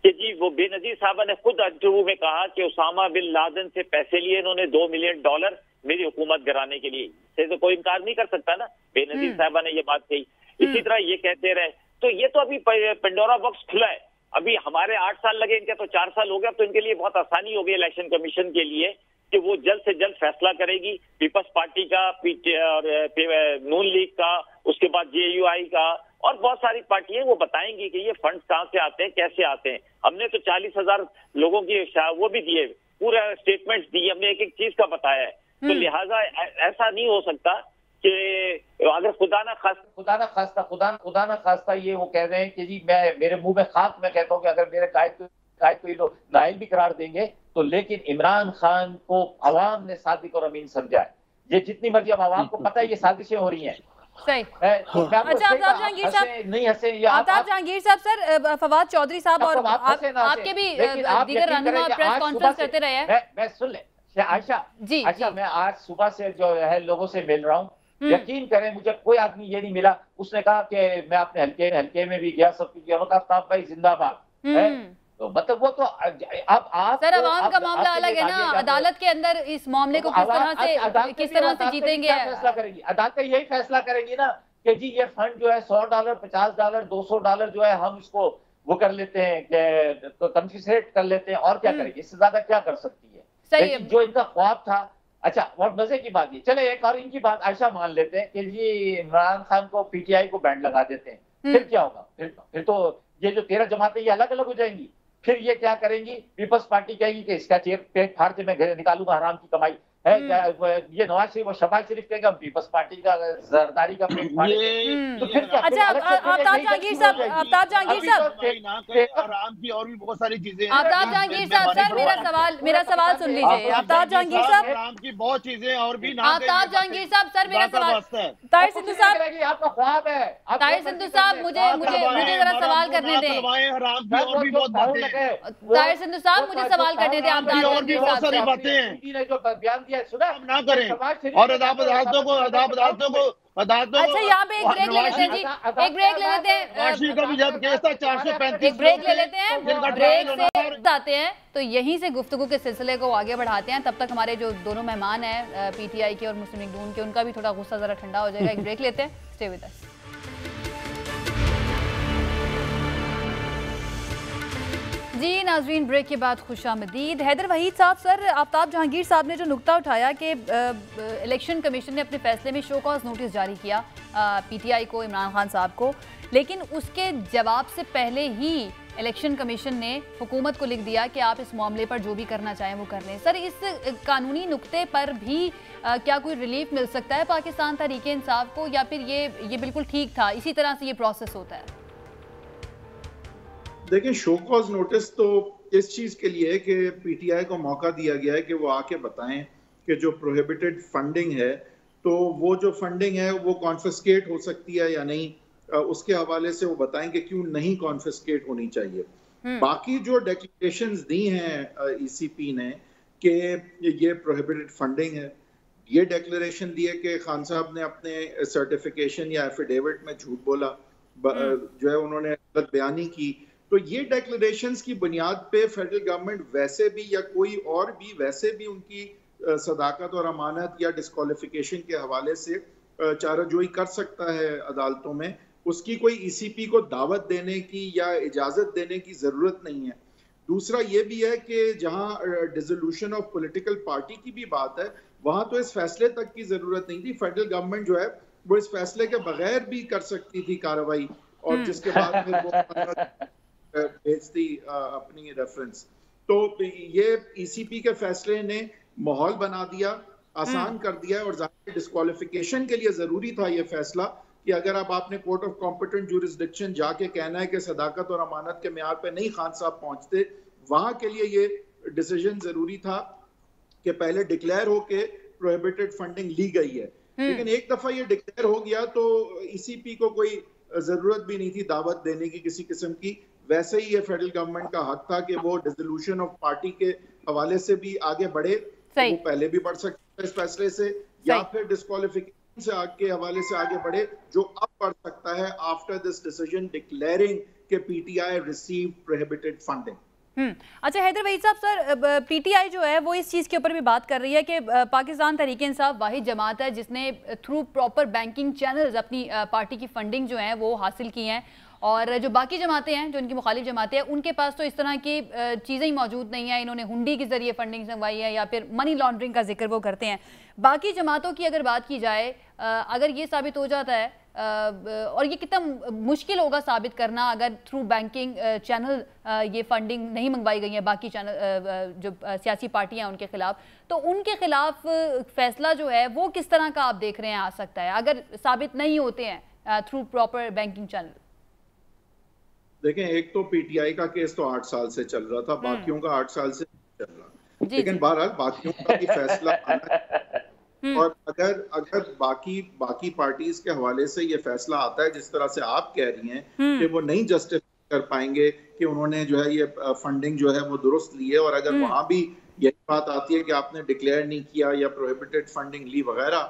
कि जी वो बेनजीर साहब ने खुद इंटरव्यू में कहा कि उसामा बिन लादेन से पैसे लिए इन्होंने $2 मिलियन मेरी हुकूमत गिराने के लिए, से तो कोई इनकार नहीं कर सकता ना। बेनजीर साहबा ने ये बात कही। इसी तरह ये कहते रहे, तो ये तो अभी पेंडोरा बॉक्स खुला है। अभी हमारे 8 साल लगे, इनके तो 4 साल हो गया, तो इनके लिए बहुत आसानी हो गई इलेक्शन कमीशन के लिए कि वो जल्द से जल्द फैसला करेगी। पीपल्स पार्टी का, और नून लीग का, उसके बाद JUI का और बहुत सारी पार्टियां, वो बताएंगी कि ये फंड कहां से आते हैं, कैसे आते हैं। हमने तो 40,000 लोगों की वो भी दिए, पूरा स्टेटमेंट्स दिए, हमने एक एक चीज का बताया है। तो लिहाजा ऐसा नहीं हो सकता कि अगर खुदा ना खास्ता ये वो कह रहे हैं कि जी मैं मेरे मुंह में खाक, मैं कहता हूँ कि अगर मेरे कायद को ये लोग नाइल भी करार देंगे तो, लेकिन इमरान खान को अवाम ने सादिक और अमीन समझा है। ये जितनी मर्जी, अब अवाम को पता है ये साजिशें हो रही हैं। सही। अच्छा, आफ्ताब जहांगीर साहब नहीं हंसे, आफ्ताब जहांगीर साहब, सर फवाद चौधरी साहब और आपके भी दीगर रहनुमा प्रेस कॉन्फ्रेंस करते रहे हैं। मैं सुन ले आयशा जी, आयशा जी। मैं आज सुबह से जो है लोगों से मिल रहा हूँ, यकीन करें मुझे कोई आदमी ये नहीं मिला उसने कहा कि मैं अपने हल्के में भी गया, सब कुछ किया, आफ्ताब भाई जिंदाबाद है। तो मतलब वो तो अब आप सर अवाम का मामला अलग है ना, अदालत के अंदर इस मामले को किस तरह से जीतेंगे, फैसला करेगी अदालत, यही फैसला करेगी ना कि जी ये फंड जो है $100, $50, $200 जो है हम इसको वो कर लेते हैं, तो कंफिसरेट कर लेते हैं, और क्या करेगी, इससे ज्यादा क्या कर सकती है। सही, जो इनका ख्वाब था। अच्छा, बहुत मजे की बात है, चले एक और इनकी बात आयशा मान लेते हैं कि जी इमरान खान को PTI को बैंड लगा देते हैं, फिर क्या होगा, फिर तो ये जो 13 जमातें ये अलग अलग हो जाएंगी। फिर ये क्या करेंगी, पीपल्स पार्टी कहेगी कि इसका चेयर पेट फाड़ के मैं निकालूंगा हराम की कमाई है। ये नवाज शरीफ और शहबाज शरीफ कहेगा पीपल्स पार्टी का जरदारी का पेट फाड़ेंगे, तो फिर क्या। अच्छा, आफ्ताब जहांगीर साहब, हराम की और भी बहुत सारी चीजें, आफ्ताब जहांगीर साहब, सर मेरा सवाल सुन लीजिए। आफ्ताब जहांगीर साहब, हराम की बहुत चीजें और भी, आफ्ताब जहांगीर साहब, सर मेरा सवाल, ताहिर सिंधु साहब, आपका ख्वाब है, ताहिर सिंधु साहब, मुझे जरा सवाल करने दें। ताहिर सिंधु साहब, मुझे सवाल करने दें। आफ्ताब जहांगीर साहब जो बयान सुना ना करें, और अदालतों को अच्छा, यहाँ पे एक ब्रेक ले लेते हैं जी, एक ब्रेक ले लेते हैं। का भी जब केस था 435, एक ब्रेक ले लेते हैं, ब्रेक से आते हैं तो यहीं से गुफ्तगू के सिलसिले को आगे बढ़ाते हैं। तब तक हमारे जो दोनों मेहमान हैं PTI के और मुस्लिम लीग नून के, उनका भी थोड़ा गुस्सा जरा ठंडा हो जाएगा। एक ब्रेक लेते हैं, स्टे विद अस। जी नाजरीन, ब्रेक के बाद खुशामदीद। हैदर वहीद साहब, सर आफ्ताब जहांगीर साहब ने जो नुक्ता उठाया कि इलेक्शन कमीशन ने अपने फैसले में शो कॉज नोटिस जारी किया पीटीआई को, इमरान खान साहब को, लेकिन उसके जवाब से पहले ही इलेक्शन कमीशन ने हुकूमत को लिख दिया कि आप इस मामले पर जो भी करना चाहें वो कर लें। सर, इस कानूनी नुक्ते पर भी क्या कोई रिलीफ मिल सकता है पाकिस्तान तहरीके इंसाफ को, या फिर ये बिल्कुल ठीक था, इसी तरह से ये प्रोसेस होता है? देखिए, शो कॉज नोटिस तो इस चीज के लिए कि पीटीआई को मौका दिया गया है कि वो आके बताएं कि जो प्रोहिबिटेड फंडिंग है, तो वो जो फंडिंग है वो कॉन्फिस्केट हो सकती है या नहीं, उसके हवाले से वो बताएं कि क्यों नहीं कॉन्फिस्केट होनी चाहिए। बाकी जो डिक्लेरेशंस दी हैं ईसीपी ने कि ये प्रोहिबिटेड फंडिंग है, ये डिक्लेरेशन दी है कि खान साहब ने अपने सर्टिफिकेशन या एफिडेविट में झूठ बोला, जो है उन्होंने गलत बयानी की, तो ये डिक्लेरेशंस की बुनियाद पे फेडरल गवर्नमेंट वैसे भी या कोई और भी वैसे भी उनकी सदाकत और अमानत या डिस्क्वालिफिकेशन के हवाले से चाराजोई कर सकता है अदालतों में। उसकी कोई ईसीपी को दावत देने की या इजाजत देने की जरूरत नहीं है। दूसरा ये भी है कि जहां डिसोल्यूशन ऑफ पॉलिटिकल पार्टी की भी बात है, वहां तो इस फैसले तक की जरूरत नहीं थी। फेडरल गवर्नमेंट जो है वो इस फैसले के बगैर भी कर सकती थी कार्रवाई, और जिसके बाद फिर वो भेजती अपनी रेफरेंस। तो ये ईसीपी के फैसले ने माहौल बना दिया, आसान कर दिया, और जाहिर डिस्क्वालिफिकेशन के लिए जरूरी था ये फैसला कि अगर अब आपने कोर्ट ऑफ कॉम्पिटेंट ज्यूरिसडिक्शन जाके कहना है कि सदाकत और अमानत के म्यार पे नहीं खान साहब पहुंचते, वहां के लिए ये डिसीजन जरूरी था कि पहले डिक्लेयर होके प्रोहिबिटेड फंडिंग ली गई है। लेकिन एक दफा ये डिक्लेयर हो गया तो ईसीपी को कोई जरूरत भी नहीं थी दावत देने की किसी किस्म की। वैसे ही ये फेडरल गवर्नमेंट का हक था कि वो डिसोल्यूशन ऑफ पार्टी के हवाले से भी आगे बढ़े, तो वो पहले भी बढ़ सकता है इस फैसले से, या फिर डिस्क्वालिफिकेशन से के हवाले से आगे बढ़े, जो अब बढ़ सकता है आफ्टर दिस डिसीजन डिक्लेयरिंग कि पीटीआई रिसीव्ड प्रोहिबिटेड फंडिंग। अच्छा हैदर वहीद साहब, सर पीटीआई जो है वो इस चीज़ के ऊपर भी बात कर रही है कि पाकिस्तान तहरीक इंसाफ वाहिद जमात है जिसने थ्रू प्रॉपर बैंकिंग चैनल्स अपनी पार्टी की फंडिंग जो है वो हासिल की हैं, और जो बाकी जमातें हैं, जो इनकी मुखालिफ जमातें हैं, उनके पास तो इस तरह की चीज़ें ही मौजूद नहीं है। इन्होंने हुंडी के ज़रिए फंडिंग संगवाई है या फिर मनी लॉन्ड्रिंग का जिक्र वो करते हैं। बाकी जमातों की अगर बात की जाए, अगर ये साबित हो जाता है, और ये कितना मुश्किल होगा साबित करना अगर थ्रू बैंकिंग चैनल ये फंडिंग नहीं मंगवाई गई है बाकी चैनल जो सियासी पार्टियां उनके खिलाफ, तो उनके खिलाफ फैसला जो है वो किस तरह का आप देख रहे हैं आ सकता है अगर साबित नहीं होते हैं थ्रू प्रॉपर बैंकिंग चैनल? देखें, एक तो पीटीआई का केस तो 8 साल से चल रहा था, बाकियों का 8 साल से चल रहा, लेकिन बहरहाल बाकियों का भी फैसला आना है। और अगर बाकी पार्टीज के हवाले से ये फैसला आता है जिस तरह से आप कह रही हैं कि वो नहीं जस्टिफाई कर पाएंगे कि उन्होंने जो है ये फंडिंग जो है वो दुरुस्त ली है, और अगर वहां भी यही बात आती है कि आपने डिक्लेयर नहीं किया या प्रोहिबिटेड फंडिंग ली वगैरह,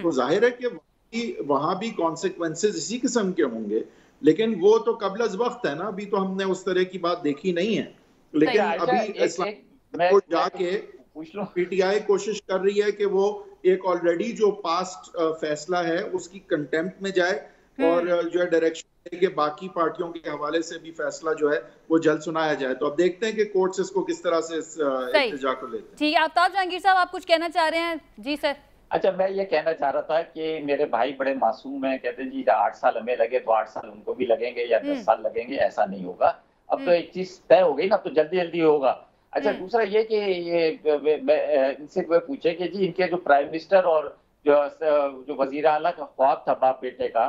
तो जाहिर है कि वहां भी कॉन्सिक्वेंसेज इसी किस्म के होंगे। लेकिन वो तो कबल अज वक्त है ना, अभी तो हमने उस तरह की बात देखी नहीं है। लेकिन अभी जाके पीटीआई कोशिश कर रही है कि वो एक ऑलरेडी जो पास्ट फैसला है उसकी कंटेम्प्ट में जाए, और जो है डायरेक्शन के बाकी पार्टियों के हवाले से भी फैसला जो है वो जल्द सुनाया जाए। तो अब देखते हैं कि कोर्ट्स इसको किस तरह से इस इल्तिजा को लेते हैं। ठीक है, आफ्ताब जहांगीर साहब आप कुछ कहना चाह रहे हैं? जी सर। अच्छा, मैं ये कहना चाह रहा था कि मेरे भाई बड़े मासूम हैं, कहते हैं जी 8 साल हमें लगे तो 8 साल उनको भी लगेंगे या 10 साल लगेंगे, ऐसा नहीं होगा। अब तो एक चीज तय हो गई ना, तो जल्दी जल्दी होगा। अच्छा, दूसरा ये कि ये इनसे पूछे कि जी इनके जो प्राइम मिनिस्टर और जो वजीर आला का ख्वाब था बाप बेटे का,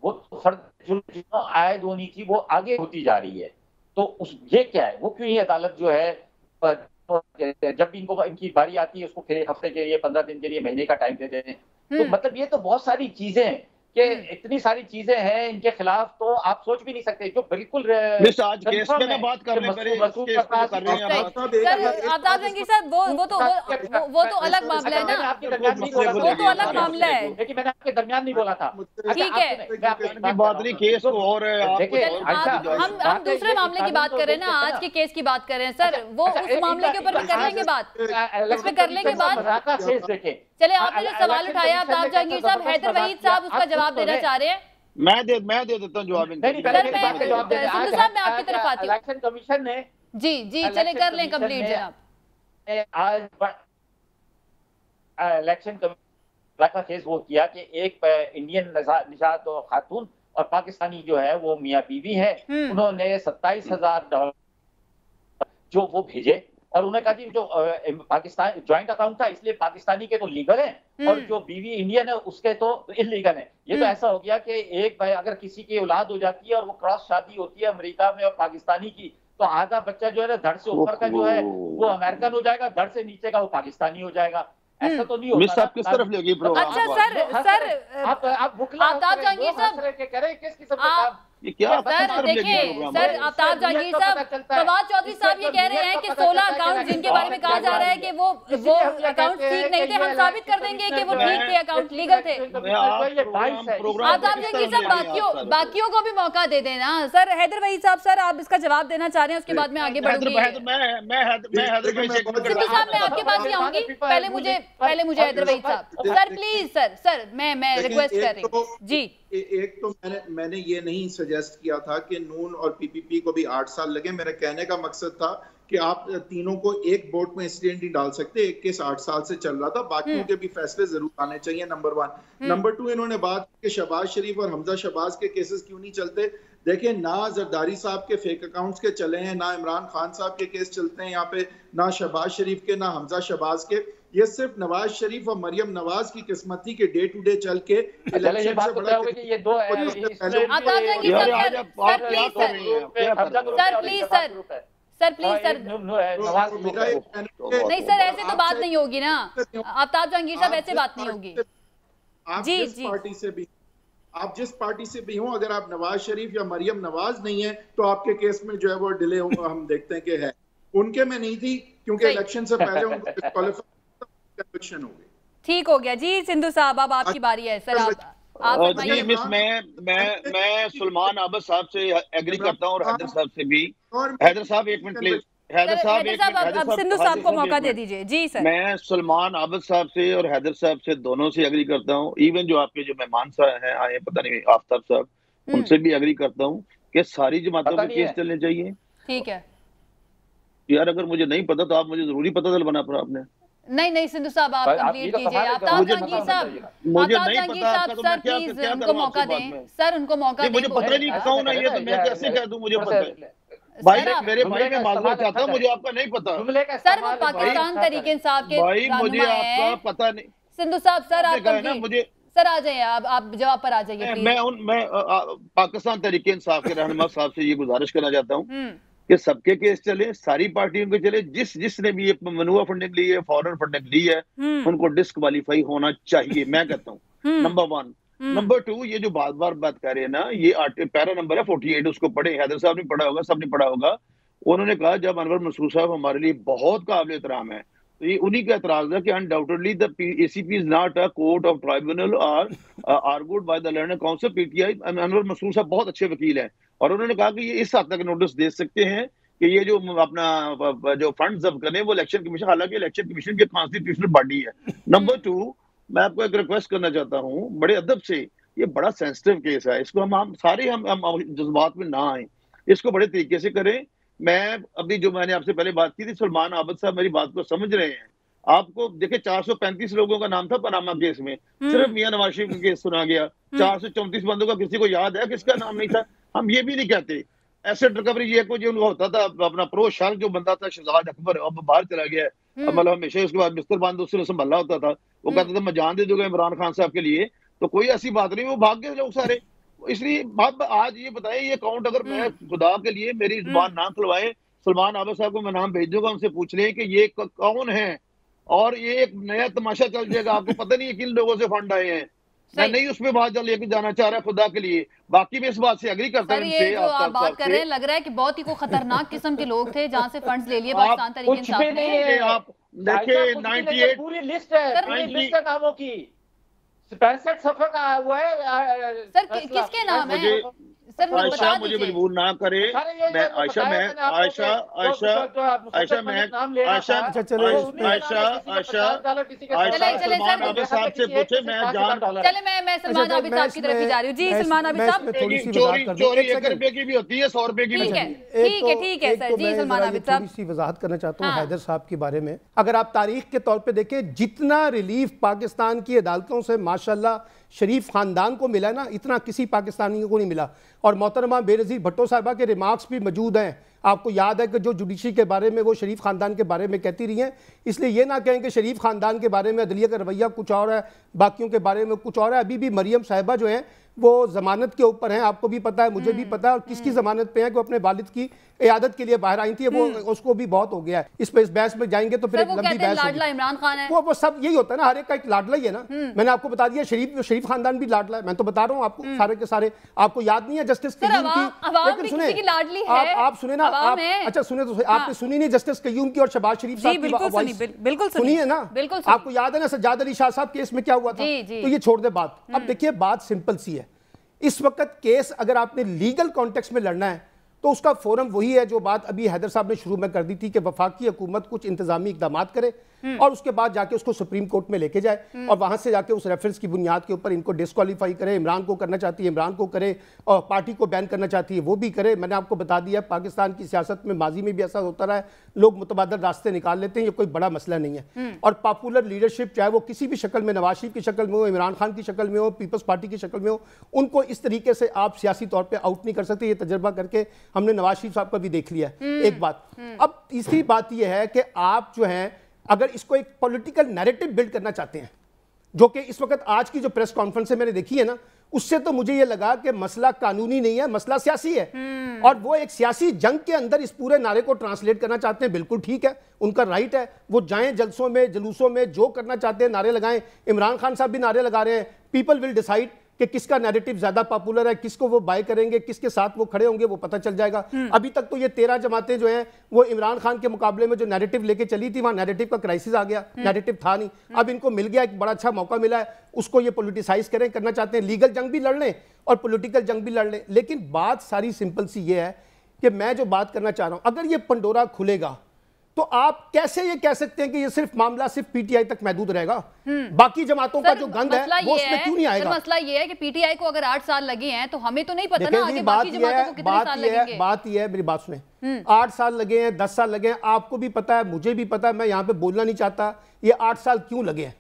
वो तो फर्ज आयद होनी थी, वो आगे होती जा रही है। तो उस ये क्या है, वो क्यों ये अदालत जो है जब भी इनकी बारी आती है उसको फिर 1 हफ्ते के लिए, 15 दिन के लिए, महीने का टाइम देते हैं। तो मतलब ये तो बहुत सारी चीजें कि इतनी सारी चीजें हैं इनके खिलाफ, तो आप सोच भी नहीं सकते। जो बिल्कुल आज केस में ना बात कर रहे हैं, वो तो अलग मामला है ना, वो तो अलग मामला है। लेकिन मैंने आपके दरमियान नहीं बोला था। ठीक है, बात नहीं, केस और हम दूसरे मामले की बात कर रहे हैं ना, आज के केस की बात कर रहे हैं सर। वो उस मामले के ऊपर भी कर लेंगे बात, उस पर कर लेंगे बात। चले, आपने जो सवाल उठाया आफ्ताब जहांगीर साहब, हैदर वहीद साहब उसका जवाब देना चाह रहे हैं। मैं दे देता हूँ जवाब। मैं आपकी तरफ आती हूँ। इलेक्शन कमीशन ने जी जी चले कर लें कंप्लीट जनाब। आज इलेक्शन का केस वो किया कि एक इंडियन निजात खातून और पाकिस्तानी जो है वो मियाँ बीवी है, उन्होंने $27,000 जो वो भेजे और उन्होंने कहा कि जो पाकिस्तान ज्वाइंट अकाउंट था इसलिए पाकिस्तानी के तो लीगल है और जो बीवी इंडियन है उसके तो इलीगल है। ये तो ऐसा हो गया कि एक भाई अगर किसी की औलाद हो जाती है और वो क्रॉस शादी होती है अमेरिका में और पाकिस्तानी की, तो आधा बच्चा जो है ना धड़ से ऊपर का जो है वो अमेरिकन हो जाएगा, धड़ से नीचे का वो पाकिस्तानी हो जाएगा। ऐसा तो नहीं होता। आप किस तरफ लेगी प्रोग्राम? अच्छा सर आप बुकला जहांगीर साहब करें किस किस्म का काम? ये क्या सर देखिए सर आफ्ताब जहांगीर साहब, फवाद चौधरी साहब ये कह रहे हैं कि 16 अकाउंट जिनके बारे में कहा जा रहा है कि वो अकाउंट ठीक नहीं थे, हम साबित कर देंगे कि वो ठीक थे, अकाउंट लीगल थे। आफ्ताब जहांगीर साहब बाकियों को भी मौका दे देना। सर हैदर वहीद साहब, सर आप इसका जवाब देना चाह रहे हैं, उसके बाद मैं आगे बढ़ूंगी। सिद्धू साहब मैं आपके पास ही आऊंगी, पहले मुझे हैदर वहीद साहब सर प्लीज सर मैं रिक्वेस्ट कर रही हूँ जी। एक तो मैंने ये नहीं सजेस्ट किया था कि नून और पीपीपी को भी 8 साल लगे। मेरा कहने का मकसद था कि आप तीनों को एक बोट में इसलिए नहीं डाल सकते, एक केस 8 साल से चल रहा था, बाकियों के भी फैसले जरूर आने चाहिए, नंबर 1। नंबर 2, इन्होंने बात की कि शहबाज शरीफ और हमजा शहबाज के केसेस क्यों नहीं चलते। देखिए ना जरदारी साहब के फेक अकाउंट्स के चले हैं, ना इमरान खान साहब के केस चलते हैं यहाँ पे, ना शहबाज शरीफ के, ना हमजा शहबाज के। ये सिर्फ नवाज शरीफ और मरियम नवाज की किस्मत थी कि डे टू डे चल के इलेक्शन से बड़ा ये दो सर नहीं सर ऐसे तो बात नहीं होगी ना आफ्ताब जहांगीर साहब, ऐसे बात नहीं होगी। आप जिस पार्टी से भी हो, अगर आप नवाज शरीफ या मरियम नवाज नहीं है तो आपके केस में जो है वो डिले होगा, हम देखते हैं कि है। उनके में नहीं थी क्योंकि इलेक्शन से पहले उनको डिस्क्वालीफाई हो गई। ठीक हो गया जी। सिंधु साहब अब आपकी बारी है सर। जी मिस मैं सलमान आबद साहब से एग्री करता हूँ और हैदर साहब से भी। हैदर साहब एक मिनट प्लीज। हैदर साहब सिंधु साहब को मौका दे दीजिए जी सर। मैं सलमान आबद साहब से और हैदर साहब से दोनों से एग्री करता हूँ। इवन जो आपके जो मेहमान साहब हैं आए पता नहीं आफ्ताब साहब, उनसे भी एग्री करता हूँ कि सारी जमातों के केस चलने चाहिए। ठीक है यार, अगर मुझे नहीं पता तो आप मुझे जरूरी पता चल बना पड़ा आपने। नहीं सिंधु साहब आप कंप्लीट कीजिए। आफ्ताब जहांगीर साहब, मुझे नहीं पता सर प्लीज उनको मौका दें, सर उनको मौका दें। मुझे पता नहीं कौन है ये, तो मैं कैसे कह दूं मुझे पता है। भाई मेरे भाई मैं माजूर चाहता हूं, मुझे आपका नहीं पता सर। वो पाकिस्तान तहरीक इंसाफ के भाई, मुझे आपका पता नहीं। सिंधु साहब सर आप मुझे सर आ जाइए, आप जवाब पर आ जाइए। मैं पाकिस्तान तहरीक इंसाफ के रहनुमा साहब से ये गुजारिश करना चाहता हूँ कि सबके केस चले, सारी पार्टियों के चले। जिसने भी ये मनुआ फंडिंग ली है, फॉरेन फंडिंग ली है, उनको डिस्क्वालीफाई होना चाहिए, मैं कहता हूँ। नंबर 1। नंबर 2, ये जो बार बात कर रहे हैं ना, ये पैरा नंबर है 48, उसको पढ़े। हैदर साहब ने पढ़ा होगा, सबने पढ़ा होगा। उन्होंने कहा जब अनवर मसूद साहब हमारे लिए बहुत काबिल एहतराम है, तो ये उन्हीं का एतराज है कि undoubtedly the ACP is not a court of tribunal और argued by the learned council PTI। Anwar Masood साहब बहुत अच्छे वकील हैं और उन्होंने कहा कि ये इस हद तक नोटिस दे सकते हैं कि ये जो अपना जो फंड जब्त करें वो इलेक्शन कमीशन, हालांकि इलेक्शन कमीशन की कॉन्स्टिट्यूशनल बॉडी है। नंबर 2, मैं आपको एक रिक्वेस्ट करना चाहता हूँ बड़े अदब से, ये बड़ा सेंसिटिव केस है, इसको हम सारे जज्बात में ना आए, इसको बड़े तरीके से करें। मैं अभी जो मैंने आपसे पहले बात की थी, सलमान आबद साहब मेरी बात को समझ रहे हैं। आपको देखिए 435 लोगों का नाम था पनामा केस में, सिर्फ मियां नवाज शरीफ का केस सुना गया। 434 बंदों का किसी को याद है किसका नाम नहीं था? हम ये भी नहीं कहते। एसेट रिकवरी ये कुछ उनका होता था, अपना प्रो शार्क जो बंदा था शहजाद अकबर, अब बाहर चला गया है, मतलब हमेशा उसके बाद बिस्तर बांध उससे संभाला होता था। वो कहता था मैं जान दे दूंगा इमरान खान साहब के लिए, तो कोई ऐसी बात नहीं, वो भाग गए लोग सारे। इसलिए आज ये बताएं, ये अकाउंट अगर मैं खुदा के लिए मेरी जुबान ना खुलवाए, सलमान आबद साहब को मैं नाम भेज दूंगा, उनसे पूछ लें कि ये कौन है, और ये एक नया तमाशा चल जाएगा। आपको पता नहीं है किन लोगों से फंड आए हैं। मैं नहीं उसमें बात लेके जाना चाह रहा खुदा के लिए, बाकी मैं इस बात से एग्री करता हूं। ये जो आप बात कर रहे हैं लग रहा है कि बहुत ही को खतरनाक किस्म के लोग थे जहां से फंड्स ले लिए पाकिस्तान तहरीक इंसाफ ने। आप देखिए 98 पूरी लिस्ट है, पूरी लिस्ट है नामों की, 65 सफर का हुआ है। सर किसके नाम है आयशा मुझे मजबूर ना करे। मैं आयशा सलमान आबिद साहब से पूछे। मैं सलमान आबिद साहब की तरफ ही जा रही हूँ। जी सलमान आबिद साहब, चोरी 1 रुपए की भी होती है, 100 रुपए की भी। ठीक है सर। जी सलमान आबिद साहब, थोड़ी सी वजाहत करना चाहता हूँ हैदर साहब के बारे में। अगर आप तारीख के तौर पे देखें, जितना रिलीफ पाकिस्तान की अदालतों से माशाल्लाह शरीफ खानदान को मिला है ना, इतना किसी पाकिस्तानी को नहीं मिला। और मोहतरमा बेनज़ीर भुट्टो साहिबा के रिमार्क्स भी मौजूद हैं। आपको याद है कि जो जुडिशरी के बारे में वो शरीफ खानदान के बारे में कहती रही हैं, इसलिए ये ना कहें कि शरीफ खानदान के बारे में अदलिया का रवैया कुछ और है, बाकियों के बारे में कुछ और है। अभी भी मरियम साहिबा जो है वो जमानत के ऊपर हैं, आपको भी पता है, मुझे भी पता है। और किसकी जमानत पे है कि वो अपने वालिद की इयादत के लिए बाहर आई थी, वो उसको भी बहुत हो गया है। इस बहस में जाएंगे तो फिर एक लंबी बहस होगी। इमरान खान है वो सब यही होता है ना, हर एक का एक लाडला ही है ना। मैंने आपको बता दिया शरीफ खानदान भी लाडला है। मैं तो बता रहा हूँ आपको, सारे के सारे आपको याद नहीं है जस्टिस कयूम की। लेकिन सुने, आप सुने ना, अच्छा सुने तो आपने सुनी नहीं जस्टिस कयूम की और शहबाज शरीफ साहब की? बिल्कुल सुनी है ना। आपको याद है ना सज्जाद अली शाह साहब केस में क्या हुआ था? तो ये छोड़ दे बात। अब देखिए बात सिंपल सी है। इस वक्त केस अगर आपने लीगल कॉन्टेक्स्ट में लड़ना है तो उसका फोरम वही है जो बात अभी हैदर साहब ने शुरू में कर दी थी कि वफाकी हुकूमत कुछ इंतजामी इकदाम करे और उसके बाद जाके उसको सुप्रीम कोर्ट में लेके जाए और वहां से जाके उस रेफरेंस की बुनियाद के ऊपर इनको डिस्क्वालीफाई करे। इमरान को करना चाहती है इमरान को करे, और पार्टी को बैन करना चाहती है वो भी करे। मैंने आपको बता दिया पाकिस्तान की सियासत में माजी में भी ऐसा होता रहा है, लोग मुतबादल रास्ते निकाल लेते हैं, ये कोई बड़ा मसला नहीं है। और पॉपुलर लीडरशिप चाहे वो किसी भी शक्ल में, नवाज शरीफ की शक्ल में हो, इमरान खान की शक्ल में हो, पीपल्स पार्टी की शक्ल में हो, उनको इस तरीके से आप सियासी तौर पर आउट नहीं कर सकते। ये तजर्बा करके हमने नवाज शरीफ साहब का भी देख लिया एक बात। अब तीसरी बात यह है कि आप जो है अगर इसको एक पॉलिटिकल नैरेटिव बिल्ड करना चाहते हैं, जो कि इस वक्त आज की जो प्रेस कॉन्फ्रेंस मैंने देखी है ना, उससे तो मुझे यह लगा कि मसला कानूनी नहीं है, मसला सियासी है। और वो एक सियासी जंग के अंदर इस पूरे नारे को ट्रांसलेट करना चाहते हैं। बिल्कुल ठीक है, उनका राइट है, वो जाएं जलसों में जुलूसों में, जो करना चाहते हैं नारे लगाएं। इमरान खान साहब भी नारे लगा रहे हैं, पीपल विल डिसाइड कि किसका नैरेटिव ज्यादा पॉपुलर है, किसको वो बाय करेंगे, किसके साथ वो खड़े होंगे, वो पता चल जाएगा। अभी तक तो ये 13 जमातें जो हैं वो इमरान खान के मुकाबले में जो नैरेटिव लेके चली थी, वहां नैरेटिव का क्राइसिस आ गया, नैरेटिव था नहीं। अब इनको मिल गया, एक बड़ा अच्छा मौका मिला है, उसको ये पॉलिटिसाइज करें, करना चाहते हैं। लीगल जंग भी लड़ लें और पॉलिटिकल जंग भी लड़ लें। लेकिन बात सारी सिंपल सी ये है कि मैं जो बात करना चाह रहा हूं, अगर ये पंडोरा खुलेगा तो आप कैसे ये कह सकते हैं कि ये सिर्फ मामला सिर्फ पीटीआई तक महदूद रहेगा? बाकी जमातों का जो गंद है वो उसमें क्यों नहीं आएगा? मसला ये है कि पीटीआई को अगर 8 साल लगे हैं तो हमें तो नहीं पता ना आगे बाकी जमातों को कितने साल लगेंगे। बात ये है, मेरी बात सुने, 8 साल लगे हैं, 10 साल लगे हैं, आपको भी पता है, मुझे भी पता है, मैं यहाँ पे बोलना नहीं चाहता ये 8 साल क्यों लगे हैं,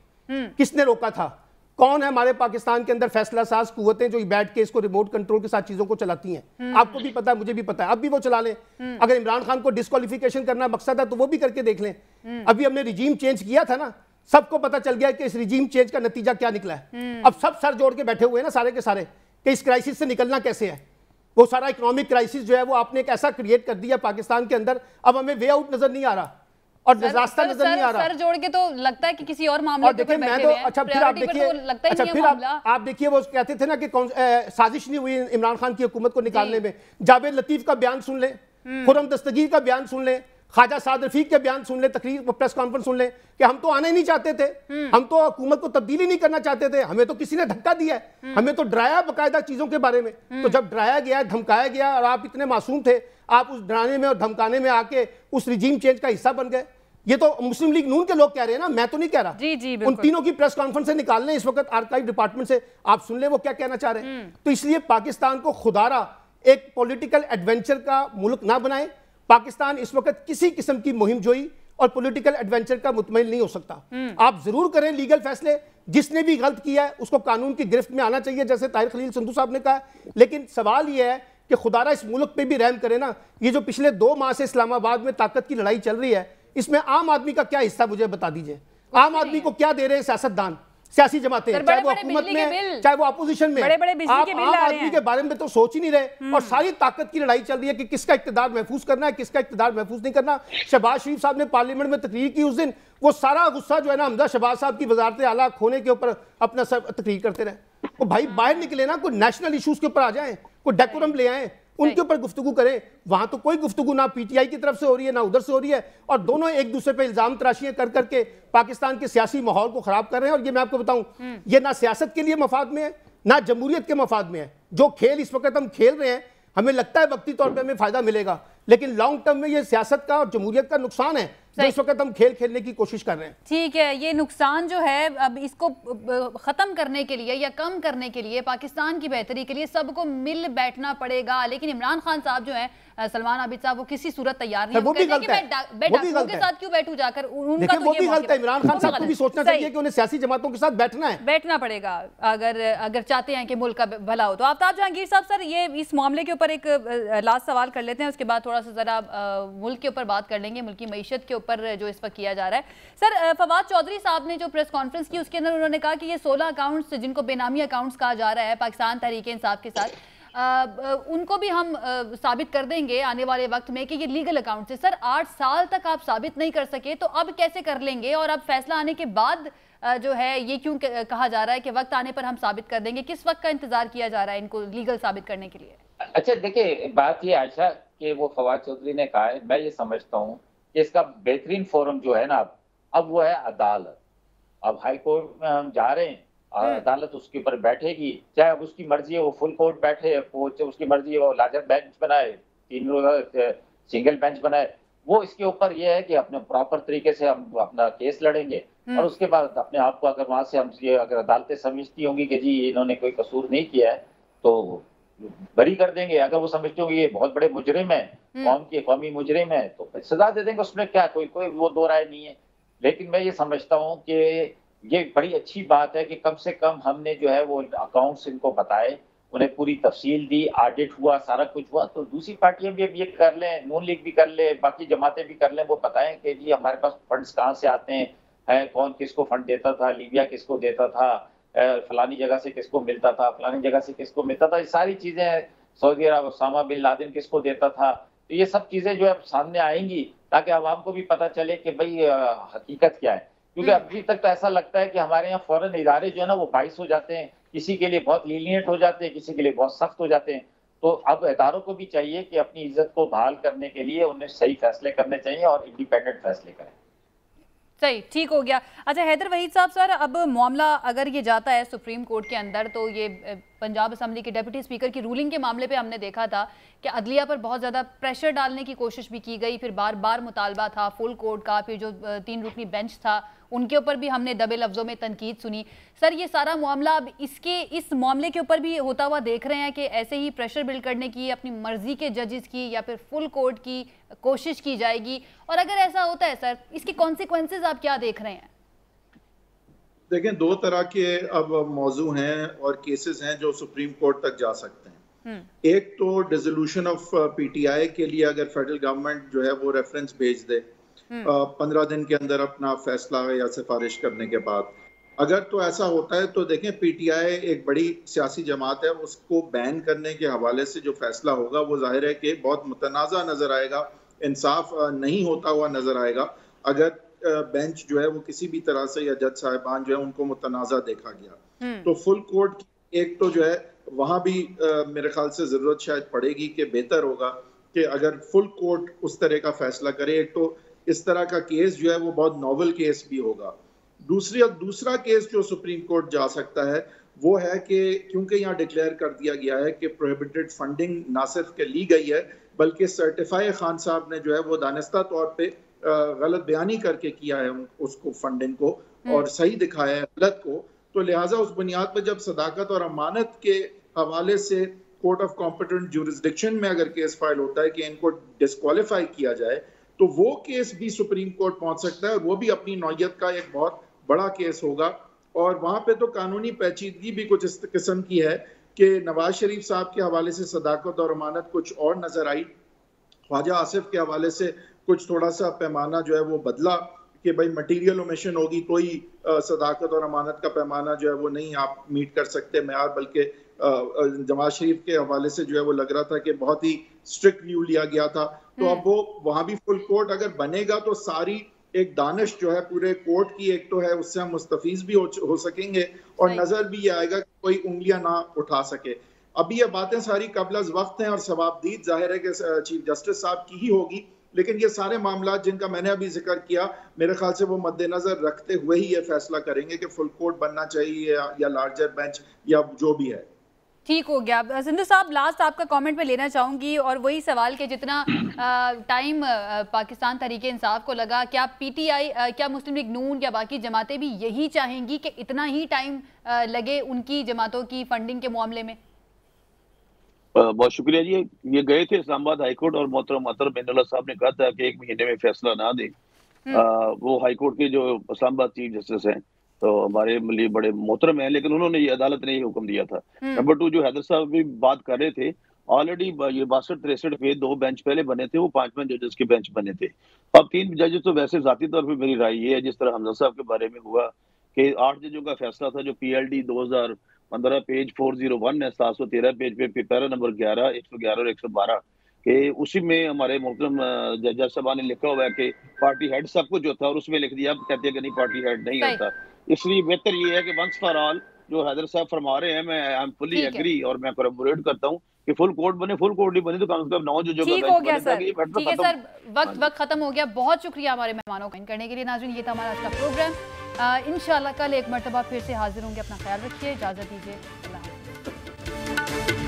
किसने रोका था, कौन है हमारे पाकिस्तान के अंदर फैसला साज कुव्वतें जो बैठ के इसको रिमोट कंट्रोल के साथ चीजों को चलाती हैं? आपको भी पता है, मुझे भी पता है, अब भी वो चला लें। अगर इमरान खान को डिस्क्वालिफिकेशन करना मकसद है तो वो भी करके देख लें। अभी हमने रिजीम चेंज किया था ना, सबको पता चल गया कि इस रिजीम चेंज का नतीजा क्या निकला है। अब सब सर जोड़ के बैठे हुए हैं ना सारे के सारे कि इस क्राइसिस से निकलना कैसे है। वो सारा इकोनॉमिक क्राइसिस जो है वो आपने एक ऐसा क्रिएट कर दिया पाकिस्तान के अंदर, अब हमें वे आउट नजर नहीं आ रहा और रास्ता नजर नहीं आ रहा। सर जोड़ के तो लगता है कि किसी और मामले पे देखिए मैं तो अच्छा फिर आप देखिए, अच्छा फिर आप देखिए वो कहते थे ना कि साजिश नहीं हुई इमरान खान की हुकूमत को निकालने में। जावेद लतीफ का बयान सुन लें, खुर्रम दस्तगीर का बयान सुन लें, ख्वाजा साद रफीक के बयान सुन ले, तकरीर प्रेस कॉन्फ्रेंस सुन ले कि हम तो आना ही नहीं चाहते थे, हम तो हुकूमत को तब्दीली नहीं करना चाहते थे, हमें तो किसी ने धक्का दिया है, हमें तो डराया बकायदा चीजों के बारे में। तो जब डराया गया, धमकाया गया और आप इतने मासूम थे, आप उस डराने में और धमकाने में आके उस रिजीम चेंज का हिस्सा बन गए। ये तो मुस्लिम लीग नून के लोग कह रहे हैं ना, मैं तो नहीं कह रहा। जी, उन तीनों की प्रेस कॉन्फ्रेंस से निकाल लें इस वक्त आर्काइव डिपार्टमेंट से, आप सुन लें वो क्या कहना चाह रहे हैं। तो इसलिए पाकिस्तान को खुदारा एक पॉलिटिकल एडवेंचर का मुल्क ना बनाए। पाकिस्तान इस वक्त किसी किस्म की मुहिम जोई और पॉलिटिकल एडवेंचर का मुतमईन नहीं हो सकता। आप जरूर करें लीगल फैसले, जिसने भी गलत किया है उसको कानून की गिरफ्त में आना चाहिए जैसे ताहिर खलील संधू साहब ने कहा। लेकिन सवाल यह है कि खुदारा इस मुल्क पे भी रहम करे ना। ये जो पिछले 2 माह से इस्लामाबाद में ताकत की लड़ाई चल रही है, इसमें आम आदमी का क्या हिस्सा मुझे बता दीजिए। आम आदमी को क्या दे रहे हैं सियासतदान, सियासी जमातें, चाहे वो हुकूमत में चाहे वो अपोजिशन में, आप आम आदमी के बारे में तो सोच ही नहीं रहे। और सारी ताकत की लड़ाई चल रही है कि किसका इक्तदार महफूज करना है, किसका इक्तदार महफूज नहीं करना। शहबाज शरीफ साहब ने पार्लियामेंट में तकरीर की उस दिन, वो सारा गुस्सा जो है ना हमजा शहबाज साहब की वजारत आला खोने के ऊपर अपना तकरीर करते रहे। वो भाई बाहर निकले ना, कोई नेशनल इशूज के ऊपर आ जाए, कोई डेकोरम ले आए, उनके ऊपर गुफ्तगू करें। वहां तो कोई गुफ्तगू ना पीटीआई की तरफ से हो रही है ना उधर से हो रही है, और दोनों एक दूसरे पे इल्जाम तराशियां कर करके पाकिस्तान के सियासी माहौल को खराब कर रहे हैं। और ये मैं आपको बताऊं, ये ना सियासत के लिए मफाद में है ना जमहूरियत के मफाद में है। जो खेल इस वक्त हम खेल रहे हैं, हमें लगता है वक्ती तौर पे हमें फायदा मिलेगा, लेकिन लॉन्ग टर्म में ये सियासत का और जमहूरियत का नुकसान है जो इस वक्त हम खेल खेलने की कोशिश कर रहे हैं। ठीक है, ये नुकसान जो है अब इसको खत्म करने के लिए या कम करने के लिए, पाकिस्तान की बेहतरी के लिए सबको मिल बैठना पड़ेगा। लेकिन इमरान खान साहब जो है, सलमान आबिद साहब, वो किसी सूरत तैयार नहीं है। वो कहते हैं कि मैं डाकुओं के साथ क्यों बैठूं जाकर, उनका तो ये गलत है। इमरान खान साहब को भी सोचना चाहिए कि उन्हें सियासी जमातों के साथ बैठना पड़ेगा अगर चाहते हैं कि मुल्क का भला हो। तो आफ्ताब जहांगीर साहब, सर ये इस मामले के ऊपर एक लास्ट सवाल कर लेते हैं, उसके बाद थोड़ा सा जरा मुल्क के ऊपर बात कर लेंगे, मुल्क की मईशत के ऊपर जो इस वक्त किया जा रहा है। सर, फवाद चौधरी साहब ने जो प्रेस कॉन्फ्रेंस की उसके अंदर उन्होंने कहा कि ये 16 अकाउंट्स जिनको बेनामी अकाउंट्स कहा जा रहा है पाकिस्तान तहरीक इंसाफ के साथ, उनको भी हम साबित कर देंगे आने वाले वक्त में कि ये लीगल अकाउंट है। सर, 8 साल तक आप साबित नहीं कर सके तो अब कैसे कर लेंगे? और अब फैसला आने के बाद जो है ये क्यों कहा जा रहा है कि वक्त आने पर हम साबित कर देंगे? किस वक्त का इंतजार किया जा रहा है इनको लीगल साबित करने के लिए? अच्छा देखिए, बात ये आयशा कि वो फवाद चौधरी ने कहा है, मैं ये समझता हूँ कि इसका बेहतरीन फोरम जो है ना अब वो है अदालत। अब हाई कोर्ट में हम जा रहे हैं, अदालत उसके ऊपर बैठेगी, चाहे अब उसकी मर्जी है वो फुल कोर्ट बैठे, वो उसकी मर्जी है वो लार्जर बेंच बनाए, 3 रोजा सिंगल बेंच बनाए, वो इसके ऊपर ये है कि अपने प्रॉपर तरीके से हम अपना केस लड़ेंगे। और उसके बाद अपने आप को अगर वहां से हम ये अगर अदालतें समझती होंगी कि जी इन्होंने कोई कसूर नहीं किया है तो बरी कर देंगे। अगर वो समझते होंगे ये बहुत बड़े मुजरिम है, कौमी मुजरिम है, तो सजा दे देंगे, उसमें क्या कोई वो दो राय नहीं है। लेकिन मैं ये समझता हूँ कि ये बड़ी अच्छी बात है कि कम से कम हमने जो है वो अकाउंट्स इनको बताए, उन्हें पूरी तफसील दी, ऑडिट हुआ, सारा कुछ हुआ, तो दूसरी पार्टियां भी अब ये कर लें, नून लीग भी कर ले, बाकी जमातें भी कर लें, वो बताएं कि जी हमारे पास फंड्स कहाँ से आते हैं, कौन किसको फंड देता था, लीबिया किसको देता था, फलानी जगह से किसको मिलता था, फलानी जगह से किसको मिलता था, ये सारी चीजें, सऊदी अरब उसामा बिन लादेन किसको देता था, तो ये सब चीजें जो है सामने आएंगी ताकि आवाम को भी पता चले कि भाई हकीकत क्या है। क्योंकि अभी तक तो ऐसा लगता है कि हमारे यहाँ फौरन इदारे जो है ना वो बाइस हो जाते हैं, किसी के लिए बहुत लीनियंट हो जाते हैं, किसी के लिए बहुत सख्त हो जाते हैं। तो अब इदारों को भी चाहिए कि अपनी इज्जत को बहाल करने के लिए उन्हें सही फैसले करने चाहिए और इंडिपेंडेंट फैसले करें। सही, ठीक हो गया। अच्छा हैदर वहीद साहब, सर अब मामला अगर ये जाता है सुप्रीम कोर्ट के अंदर तो ये पंजाब असम्बली के डिप्टी स्पीकर की रूलिंग के मामले पे हमने देखा था कि अदलिया पर बहुत ज़्यादा प्रेशर डालने की कोशिश भी की गई, फिर बार बार मुतालबा था फुल कोर्ट का, फिर जो 3 रुकनी बेंच था उनके ऊपर भी हमने दबे लफ्ज़ों में तनकीद सुनी। सर ये सारा मामला अब इस मामले के ऊपर भी होता हुआ देख रहे हैं कि ऐसे ही प्रेशर बिल्ड करने की, अपनी मर्जी के जजेस की या फिर फुल कोर्ट की कोशिश की जाएगी? और अगर ऐसा होता है सर, इसके कॉन्सिक्वेंसेज आप क्या देख रहे हैं? देखें, 2 तरह के अब मौजू हैं और केसेस हैं जो सुप्रीम कोर्ट तक जा सकते हैं। एक तो डिसोल्यूशन ऑफ पीटीआई के लिए अगर फेडरल गवर्नमेंट जो है वो रेफरेंस भेज दे 15 दिन के अंदर अपना फैसला या सिफारिश करने के बाद, अगर तो ऐसा होता है तो देखें पीटीआई एक बड़ी सियासी जमात है, उसको बैन करने के हवाले से जो फैसला होगा वो जाहिर है कि बहुत मुतनाज़ा नजर आएगा, इंसाफ नहीं होता हुआ नजर आएगा अगर बेंच जो है वो किसी भी तरह से या जज साहिबान जो है उनको मुतनाज़ा देखा गया। तो फुल कोर्ट एक तो जो है वहां भी मेरे ख्याल से जरूरत शायद पड़ेगी कि बेहतर होगा कि अगर फुल कोर्ट उस तरह का फैसला करे। एक तो इस तरह का केस जो है वो बहुत नॉवल केस भी होगा। दूसरा केस जो सुप्रीम कोर्ट जा सकता है वो है कि क्योंकि यहाँ डिक्लेयर कर दिया गया है कि प्रोहिबिटेड फंडिंग ना सिर्फ के ली गई है बल्कि सर्टिफाई खान साहब ने जो है वो दानिस्ता तौर पे गलत बयानी करके किया है उसको फंडिंग को और सही दिखाया है गलत को, तो लिहाजा उस बुनियाद पर जब सदाकत और अमानत के हवाले से कोर्ट ऑफ कॉम्पिटेंट जुरिस्डिक्शन में अगर केस फाइल होता है कि इनको डिस्क्वालीफाई किया जाए तो वो केस भी सुप्रीम कोर्ट पहुंच सकता है और वो भी अपनी नौयत का एक बहुत बड़ा केस होगा। और वहां पे तो कानूनी पेचीदगी भी कुछ इस किस्म की है कि नवाज शरीफ साहब के हवाले से सदाकत और अमानत कुछ और नजर आई, ख्वाजा आसिफ के हवाले से कुछ थोड़ा सा पैमाना जो है वो बदला कि भाई मटीरियल ओमिशन होगी तो ही सदाकत और अमानत का पैमाना जो है वो नहीं आप मीट कर सकते मैयार, बल्कि नवाज शरीफ के हवाले से जो है वो लग रहा था कि बहुत ही स्ट्रिक्ट व्यू लिया गया था। तो अब वो वहां भी फुल कोर्ट अगर बनेगा तो सारी एक दानिश जो है पूरे कोर्ट की एक तो है उससे हम मुस्तफीज भी हो सकेंगे और नजर भी ये आएगा कि कोई उंगलियां ना उठा सके। अभी ये बातें सारी कबल अज़ वक्त हैं और सवाबदीद जाहिर है कि चीफ जस्टिस साहब की ही होगी, लेकिन ये सारे मामला जिनका मैंने अभी जिक्र किया मेरे ख्याल से वो मद्देनजर रखते हुए ही ये फैसला करेंगे कि फुल कोर्ट बनना चाहिए या लार्जर बेंच या जो भी है। ठीक हो गया। सिंधु साहब, लास्ट आपका कमेंट में लेना चाहूंगी और वही सवाल के जितना टाइम पाकिस्तान तहरीक इंसाफ को लगा, क्या पीटीआई, क्या मुस्लिम लीग नून या बाकी जमातें भी यही चाहेंगी कि इतना ही टाइम लगे उनकी जमातों की फंडिंग के मामले में? बहुत शुक्रिया जी। ये गए थे इस्लामाबाद हाईकोर्ट और मोहतरम बेनल्ला साहब ने कहा था कि 1 महीने में फैसला ना दें। वो हाईकोर्ट के जो इस्लामाबाद चीफ जस्टिस हैं तो हमारे लिए बड़े मोहतरम हैं, लेकिन उन्होंने ये अदालत ने ये हुक्म दिया था। नंबर 2, जो हैदर साहब भी बात कर रहे थे, ऑलरेडी ये 62-63 पे 2 बेंच पहले बने थे, वो 5 जजेस के बेंच बने थे। अब 3 जजेस तो वैसे जाती तौर पर मेरी राय ये है, जिस तरह हमजा साहब के बारे में हुआ कि 8 जजों का फैसला था, जो PLD 2015 पेज 401 है, 713 पेज पे पैरा नंबर 11, 111 और 112 के, उसी में हमारे मोहतरम जज साहब ने लिखा हुआ है कि पार्टी हेड सब कुछ होता है, और उसमें लिख दिया अब कहते हैं कि नहीं पार्टी हेड नहीं होता। इसलिए बेहतर ये है कि वंस फॉर ऑल जो हैदर साहब फरमा रहे हैं, मैं आई एम फुल्ली एग्री और मैं कोलैबोरेट करता हूँ कि फुल कोर्ट बने। फुल कोर्ट नहीं बनी तो कम से कम 9 जजों का ठीक हो गया सर। ठीक है सर, वक्त खत्म हो गया। बहुत शुक्रिया हमारे मेहमानों को करने के लिए। नाज़रीन, ये था हमारा आज का प्रोग्राम। इंशाल्लाह कल एक मरतबा फिर से हाजिर होंगे। अपना ख्याल रखिए, इजाजत दीजिए। अल्लाह हाफ़िज़।